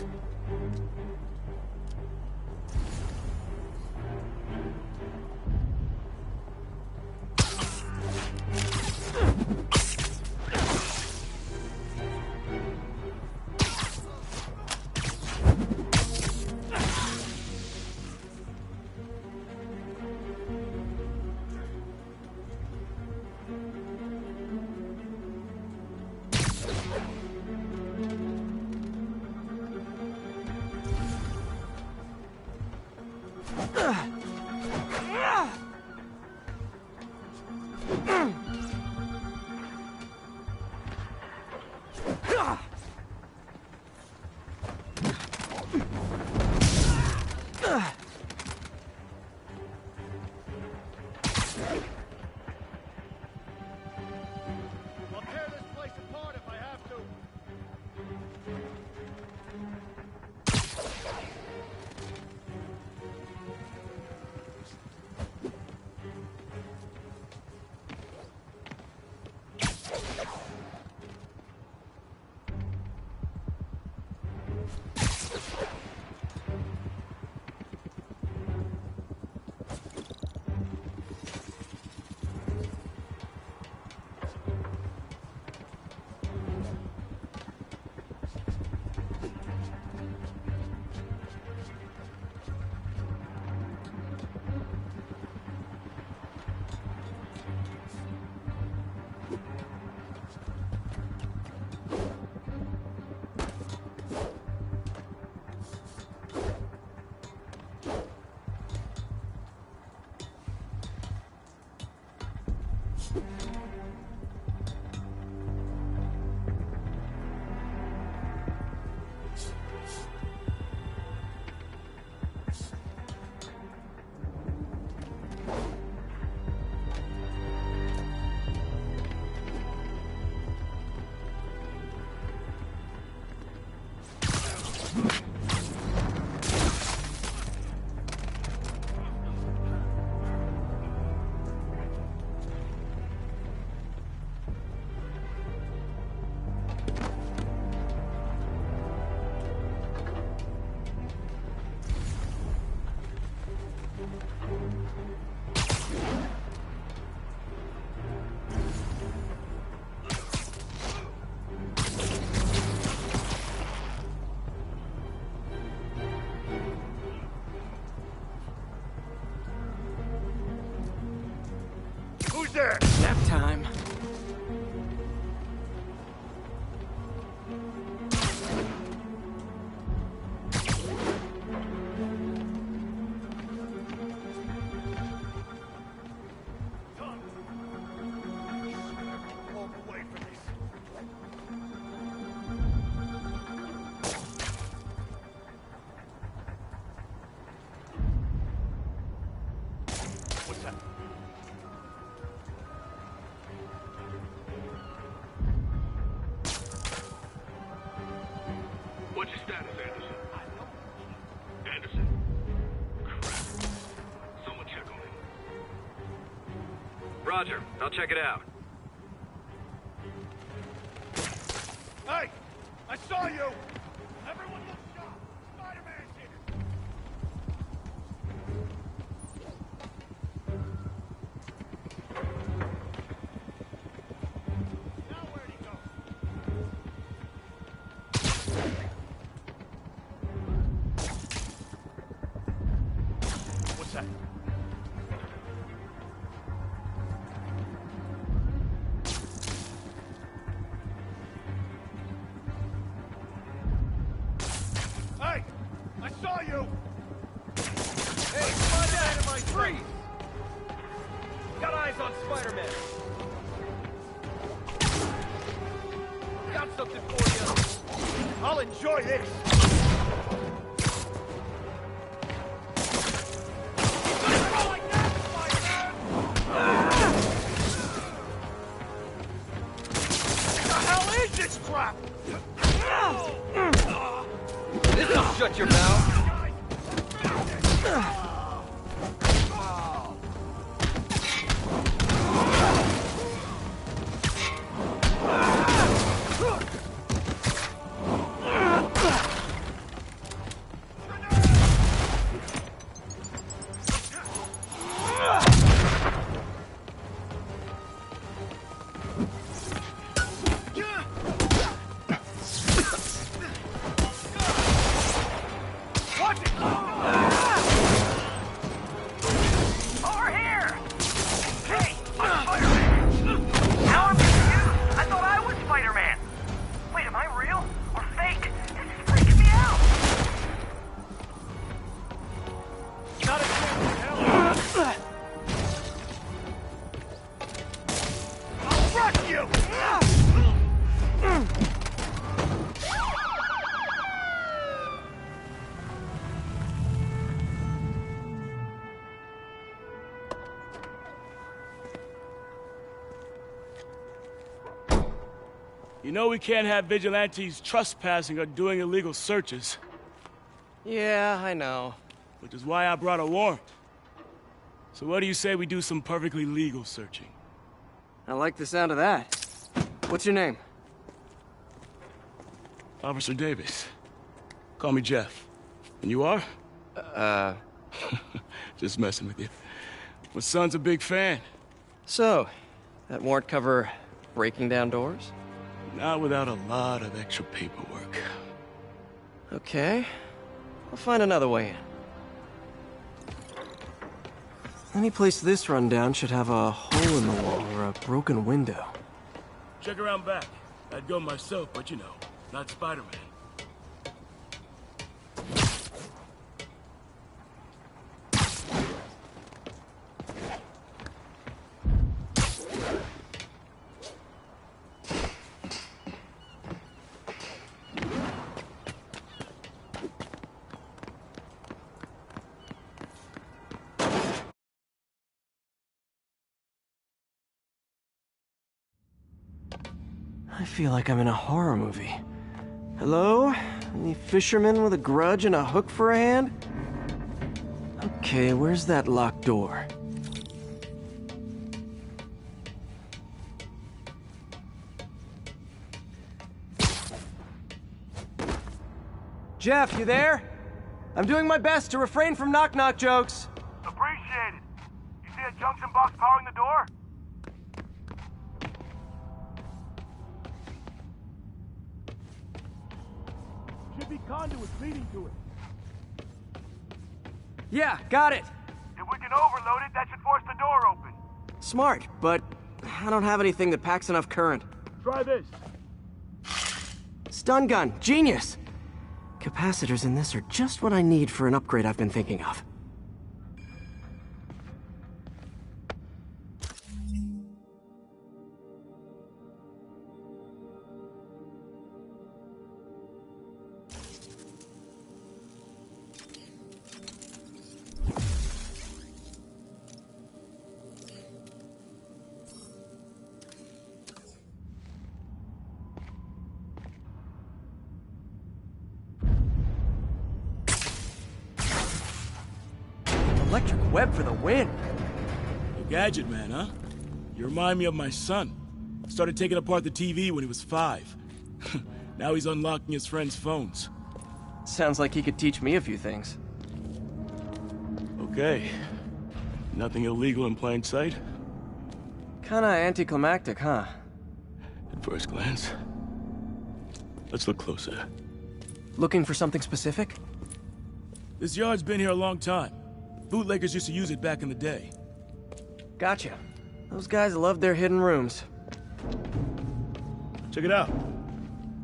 Speaker 19: there?
Speaker 2: Nap time.
Speaker 19: What's your status, Anderson? Anderson? Crap. Someone check on him.
Speaker 3: Roger. I'll check it out.
Speaker 19: Hey! I saw you! Everyone look sharp! Spider-Man's here! Now where'd he go? What's that? Hey! I saw you!
Speaker 13: Hey, Spider-Man, my freeze! Got eyes on Spider-Man. Got something for you.
Speaker 19: I'll enjoy this! What the hell is this crap?
Speaker 13: This'll shut your mouth.
Speaker 3: Over here! Hey, I'm Spider-Man! How am I confused? I thought I was Spider-Man! Wait, am I real? Or fake? This is freaking me out!
Speaker 19: Not a chance in hell! I'll wreck you!
Speaker 21: You know we can't have vigilantes trespassing or doing illegal searches.
Speaker 2: Yeah, I know.
Speaker 21: Which is why I brought a warrant. So what do you say we do some perfectly legal searching?
Speaker 2: I like the sound of that. What's your name?
Speaker 21: Officer Davis. Call me Jeff. And you are? Just messing with you. My son's a big fan.
Speaker 2: So, that warrant cover breaking down doors?
Speaker 21: Not without a lot of extra paperwork.
Speaker 2: Okay. I'll find another way in. Any place this rundown should have a hole in the wall or a broken window.
Speaker 21: Check around back. I'd go myself, but you know, not Spider-Man.
Speaker 2: I feel like I'm in a horror movie. Hello? Any fisherman with a grudge and a hook for a hand? Okay, where's that locked door? Jeff, you there? I'm doing my best to refrain from knock-knock jokes.
Speaker 19: Appreciate it. You see a junction box powering the door? Should be conduits leading to it.
Speaker 2: Yeah, got it.
Speaker 19: If we can overload it, that should force the door open.
Speaker 2: Smart, but I don't have anything that packs enough current.
Speaker 21: Try this.
Speaker 2: Stun gun, genius! Capacitors in this are just what I need for an upgrade I've been thinking of. Electric web for the win.
Speaker 21: The gadget man, huh? You remind me of my son. Started taking apart the TV when he was 5. Now he's unlocking his friends' phones.
Speaker 2: Sounds like he could teach me a few things.
Speaker 21: Okay. Nothing illegal in plain sight?
Speaker 2: Kinda anticlimactic, huh?
Speaker 21: At first glance. Let's look closer.
Speaker 2: Looking for something specific?
Speaker 21: This yard's been here a long time. Bootleggers used to use it back in the day.
Speaker 2: Gotcha. Those guys loved their hidden rooms.
Speaker 21: Check it out.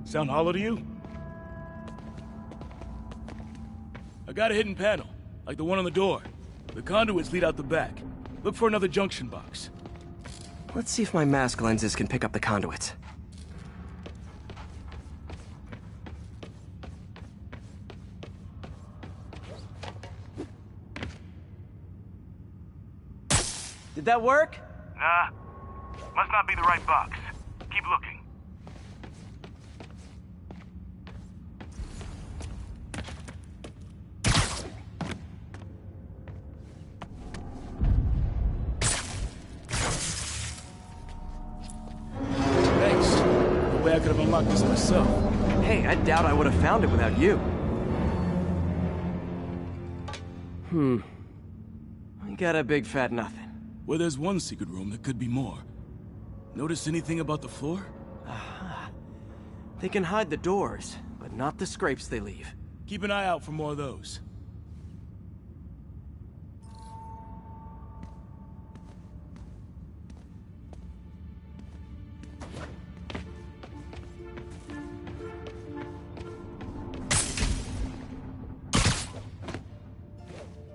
Speaker 21: Sound hollow to you? I got a hidden panel, like the one on the door. The conduits lead out the back. Look for another junction box.
Speaker 2: Let's see if my mask lenses can pick up the conduits. Did that work?
Speaker 21: Nah. Must not be the right box. Keep looking. Thanks. No way I could have unlocked this myself.
Speaker 2: Hey, I doubt I would have found it without you. I got a big fat nothing.
Speaker 21: Well, there's one secret room that could be more. Notice anything about the floor?
Speaker 2: Aha. They can hide the doors, but not the scrapes they leave.
Speaker 21: Keep an eye out for more of those.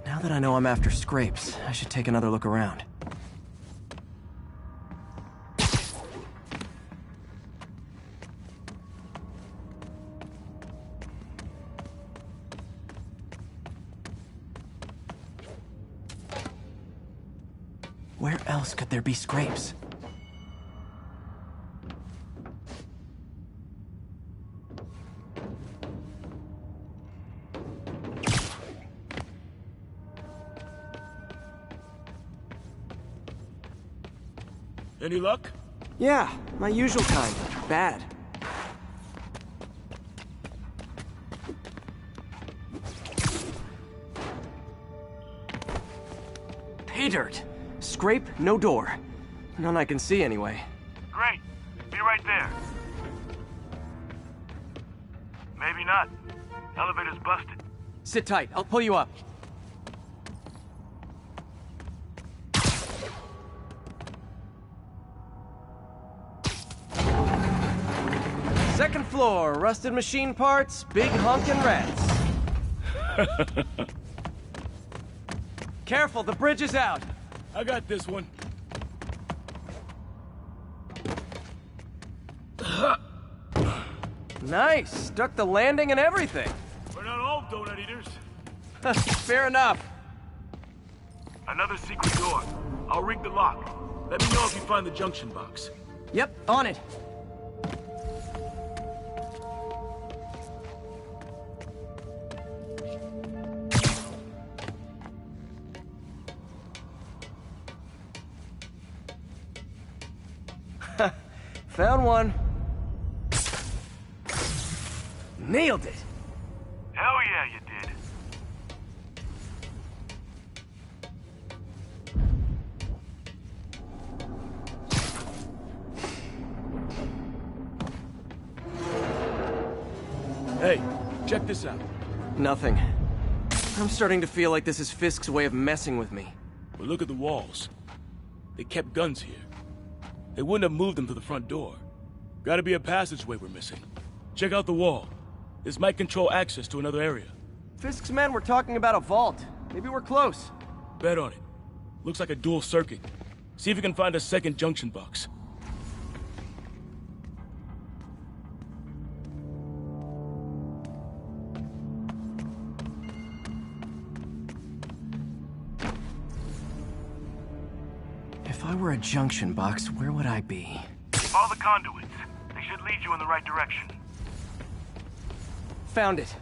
Speaker 2: Now that I know I'm after scrapes, I should take another look around. Where else could there be scrapes?
Speaker 21: Any luck?
Speaker 2: Yeah, my usual kind. Bad. Pay dirt. Scrape, no door. None I can see anyway.
Speaker 21: Great. Be right there. Maybe not. Elevator's busted.
Speaker 2: Sit tight. I'll pull you up. Second floor, rusted machine parts, big honkin' rats. Careful, the bridge is out.
Speaker 21: I got this one.
Speaker 2: Nice, stuck the landing and everything.
Speaker 21: We're not all donut eaters.
Speaker 2: Fair enough.
Speaker 21: Another secret door. I'll rig the lock. Let me know if you find the junction box.
Speaker 2: Yep, on it. Found one. Nailed it.
Speaker 21: Hell yeah, you did. Hey, check this out.
Speaker 2: Nothing. I'm starting to feel like this is Fisk's way of messing with me.
Speaker 21: But look at the walls. They kept guns here. They wouldn't have moved them to the front door. Gotta be a passageway we're missing. Check out the wall. This might control access to another area.
Speaker 2: Fisk's men were talking about a vault. Maybe we're close.
Speaker 21: Bet on it. Looks like a dual circuit. See if you can find a second junction box.
Speaker 2: If I were a junction box, where would I be?
Speaker 3: Follow the conduits. They should lead you in the right direction.
Speaker 2: Found it.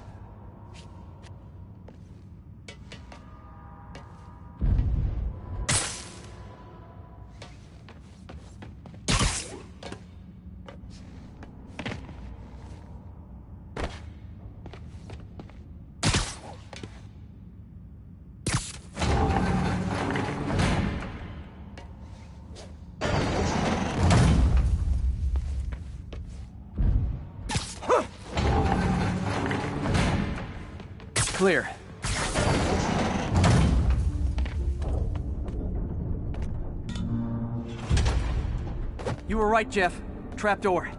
Speaker 2: Clear. You were right, Jeff. Trapdoor.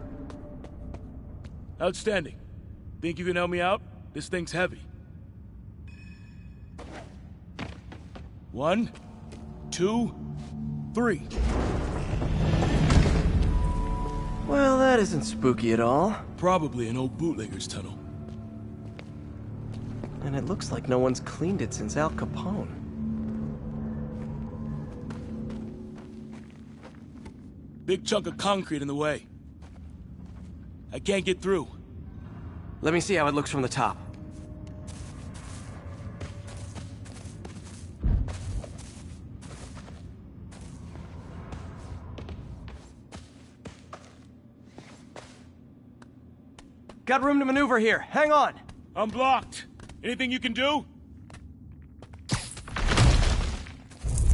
Speaker 21: Outstanding. Think you can help me out? This thing's heavy. 1, 2, 3.
Speaker 2: Well, that isn't spooky at all.
Speaker 21: Probably an old bootlegger's tunnel.
Speaker 2: And it looks like no one's cleaned it since Al Capone.
Speaker 21: Big chunk of concrete in the way. I can't get through.
Speaker 2: Let me see how it looks from the top. Got room to maneuver here. Hang on.
Speaker 21: I'm blocked. Anything you can do?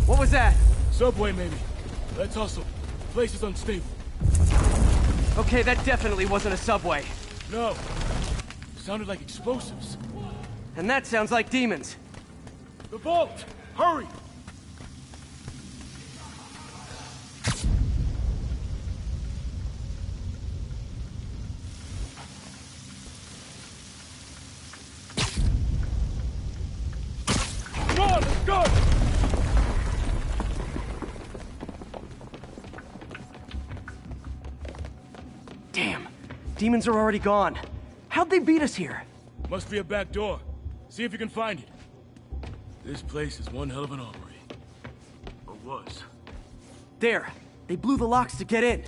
Speaker 2: What was that?
Speaker 21: Subway, maybe. Let's hustle. Place is unstable.
Speaker 2: Okay, that definitely wasn't a subway.
Speaker 21: No. Sounded like explosives.
Speaker 2: And that sounds like demons.
Speaker 21: The vault! Hurry! Come on, let's go!
Speaker 2: Damn. Demons are already gone. How'd they beat us here?
Speaker 21: Must be a back door. See if you can find it. This place is one hell of an armory. Or was.
Speaker 2: There. They blew the locks to get in.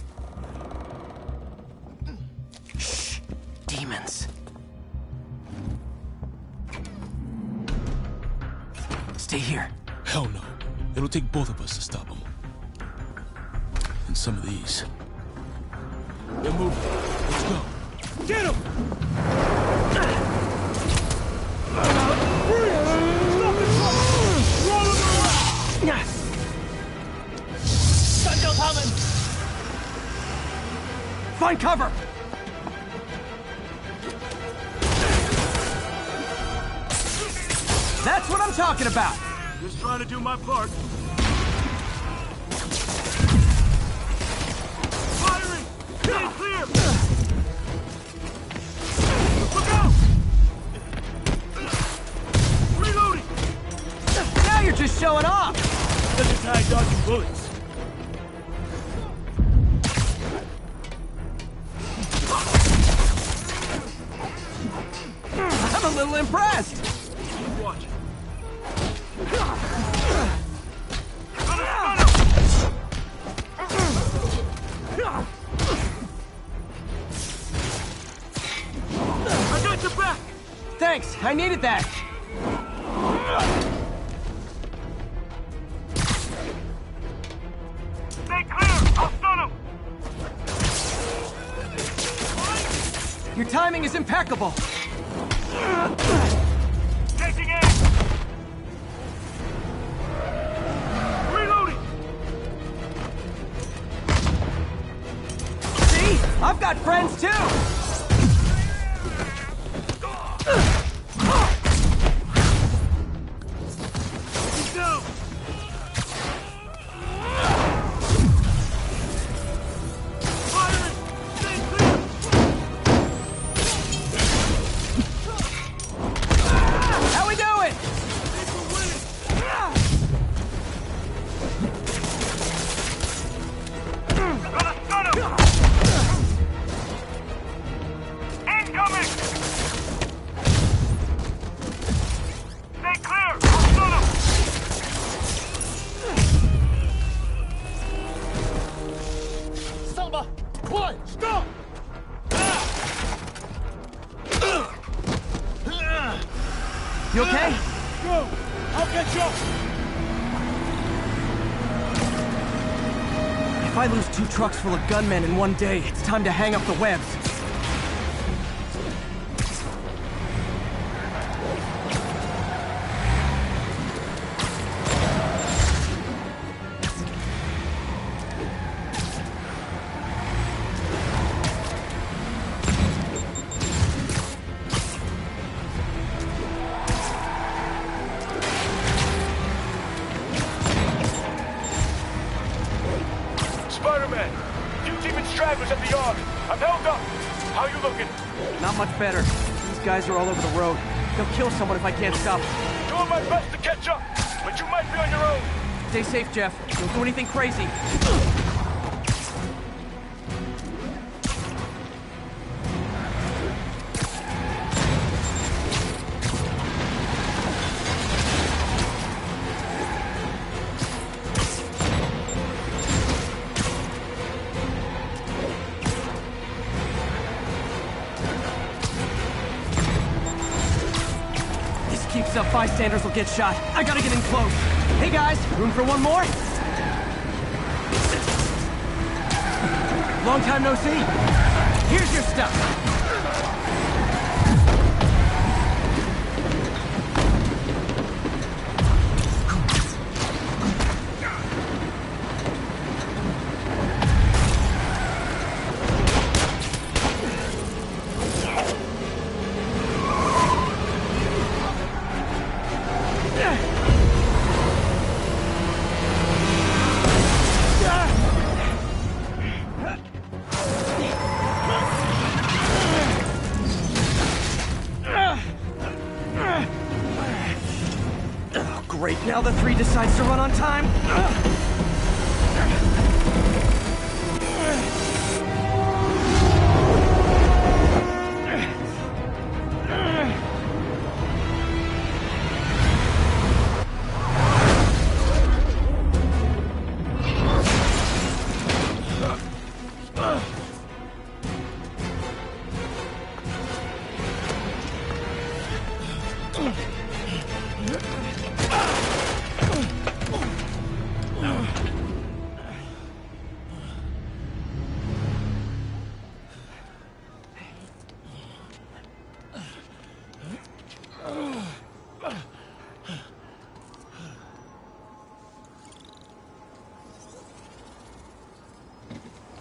Speaker 2: Shh. Demons. Stay here.
Speaker 21: Hell no. It'll take both of us to stop them. And some of these. They're moving. Let's go. Get him!
Speaker 19: Gunshot coming!
Speaker 2: Find cover! That's what I'm talking about!
Speaker 21: Just trying to do my part. Firing! Stay clear! Look out! Reloading!
Speaker 2: Now you're just showing off!
Speaker 21: Such a guy dodging bullets.
Speaker 2: I'm a little impressed!
Speaker 21: Keep watching. I got your back!
Speaker 2: Thanks, I needed that!
Speaker 3: Stay clear! I'll stun him!
Speaker 2: Your timing is impeccable!
Speaker 3: Taking aim! Reloading!
Speaker 2: See? I've got friends too!
Speaker 3: He's down!
Speaker 20: okay?
Speaker 21: Go! I'll catch up!
Speaker 2: If I lose 2 trucks full of gunmen in one day, it's time to hang up the webs.
Speaker 19: Spider-Man! Few demon stragglers at the yard. I'm held up. How you looking?
Speaker 2: Not much better. These guys are all over the road. They'll kill someone if I can't stop them.
Speaker 19: Doing my best to catch up, but you might be on your own.
Speaker 2: Stay safe, Jeff. Don't do anything crazy. Keeps up, bystanders will get shot. I gotta get in close. Hey guys, room for one more? Long time no see. Here's your stuff. Great, now the 3 decides to run on time.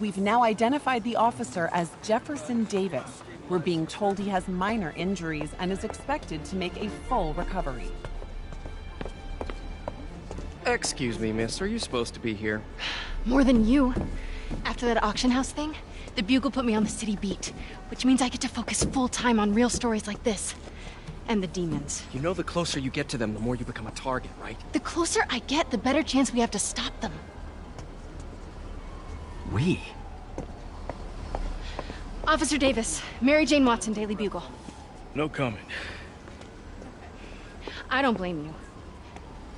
Speaker 4: We've now identified the officer as Jefferson Davis. We're being told he has minor injuries and is expected to make a full recovery.
Speaker 2: Excuse me, miss. Are you supposed to be here?
Speaker 5: More than you. After that auction house thing, the Bugle put me on the city beat, which means I get to focus full-time on real stories like this. And the demons.
Speaker 2: You know the closer you get to them, the more you become a target, right?
Speaker 5: The closer I get, the better chance we have to stop them.
Speaker 2: We?
Speaker 5: Officer Davis, Mary Jane Watson, Daily Bugle.
Speaker 21: No comment.
Speaker 5: I don't blame you.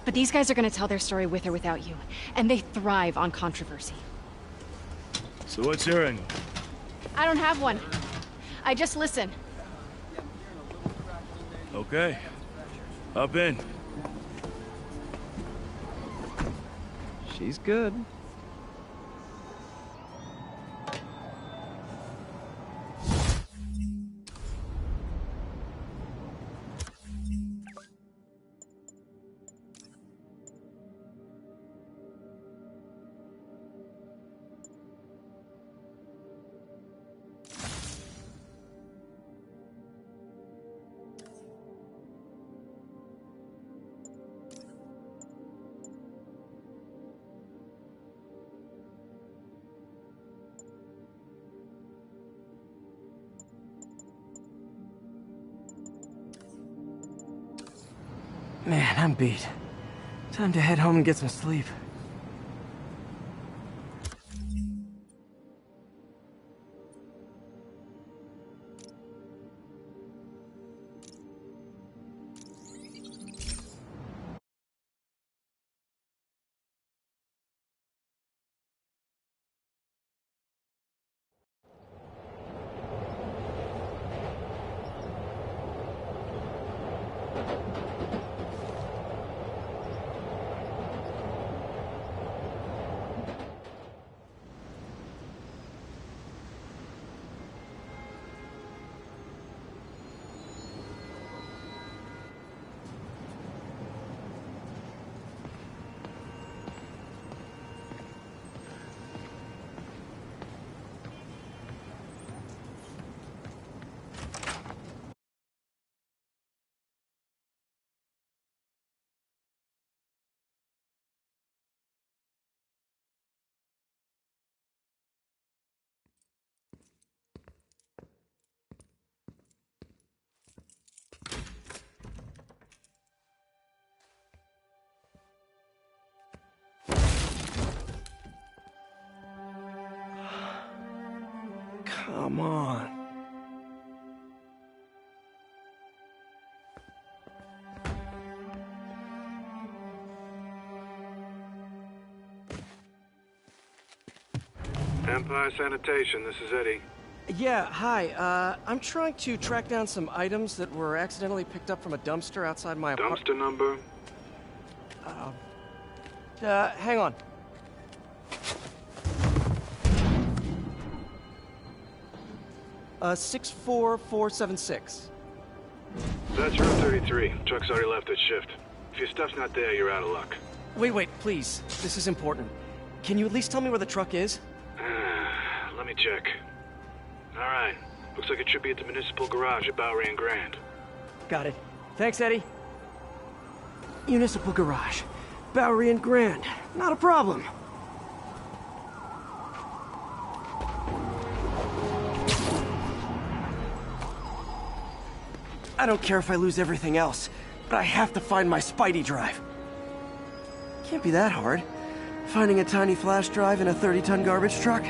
Speaker 5: But these guys are gonna tell their story with or without you, and they thrive on controversy.
Speaker 21: So what's your angle?
Speaker 5: I don't have one. I just listen.
Speaker 21: Okay. Hop in.
Speaker 2: She's good. Man, I'm beat. Time to head home and get some sleep. Come on.
Speaker 6: Empire Sanitation, this is Eddie.
Speaker 2: Yeah, hi. I'm trying to track down some items that were accidentally picked up from a dumpster outside my apartment.
Speaker 6: Dumpster number?
Speaker 2: Hang on. Uh, 64476.
Speaker 6: That's room 33. Truck's already left its shift. If your stuff's not there, you're out of luck.
Speaker 2: Wait, please. This is important. Can you at least tell me where the truck is?
Speaker 6: Let me check. Alright. Looks like it should be at the municipal garage at Bowery and Grand.
Speaker 2: Got it. Thanks, Eddie. Municipal garage. Bowery and Grand. Not a problem. I don't care if I lose everything else, but I have to find my Spidey drive. Can't be that hard. Finding a tiny flash drive in a 30-ton garbage truck?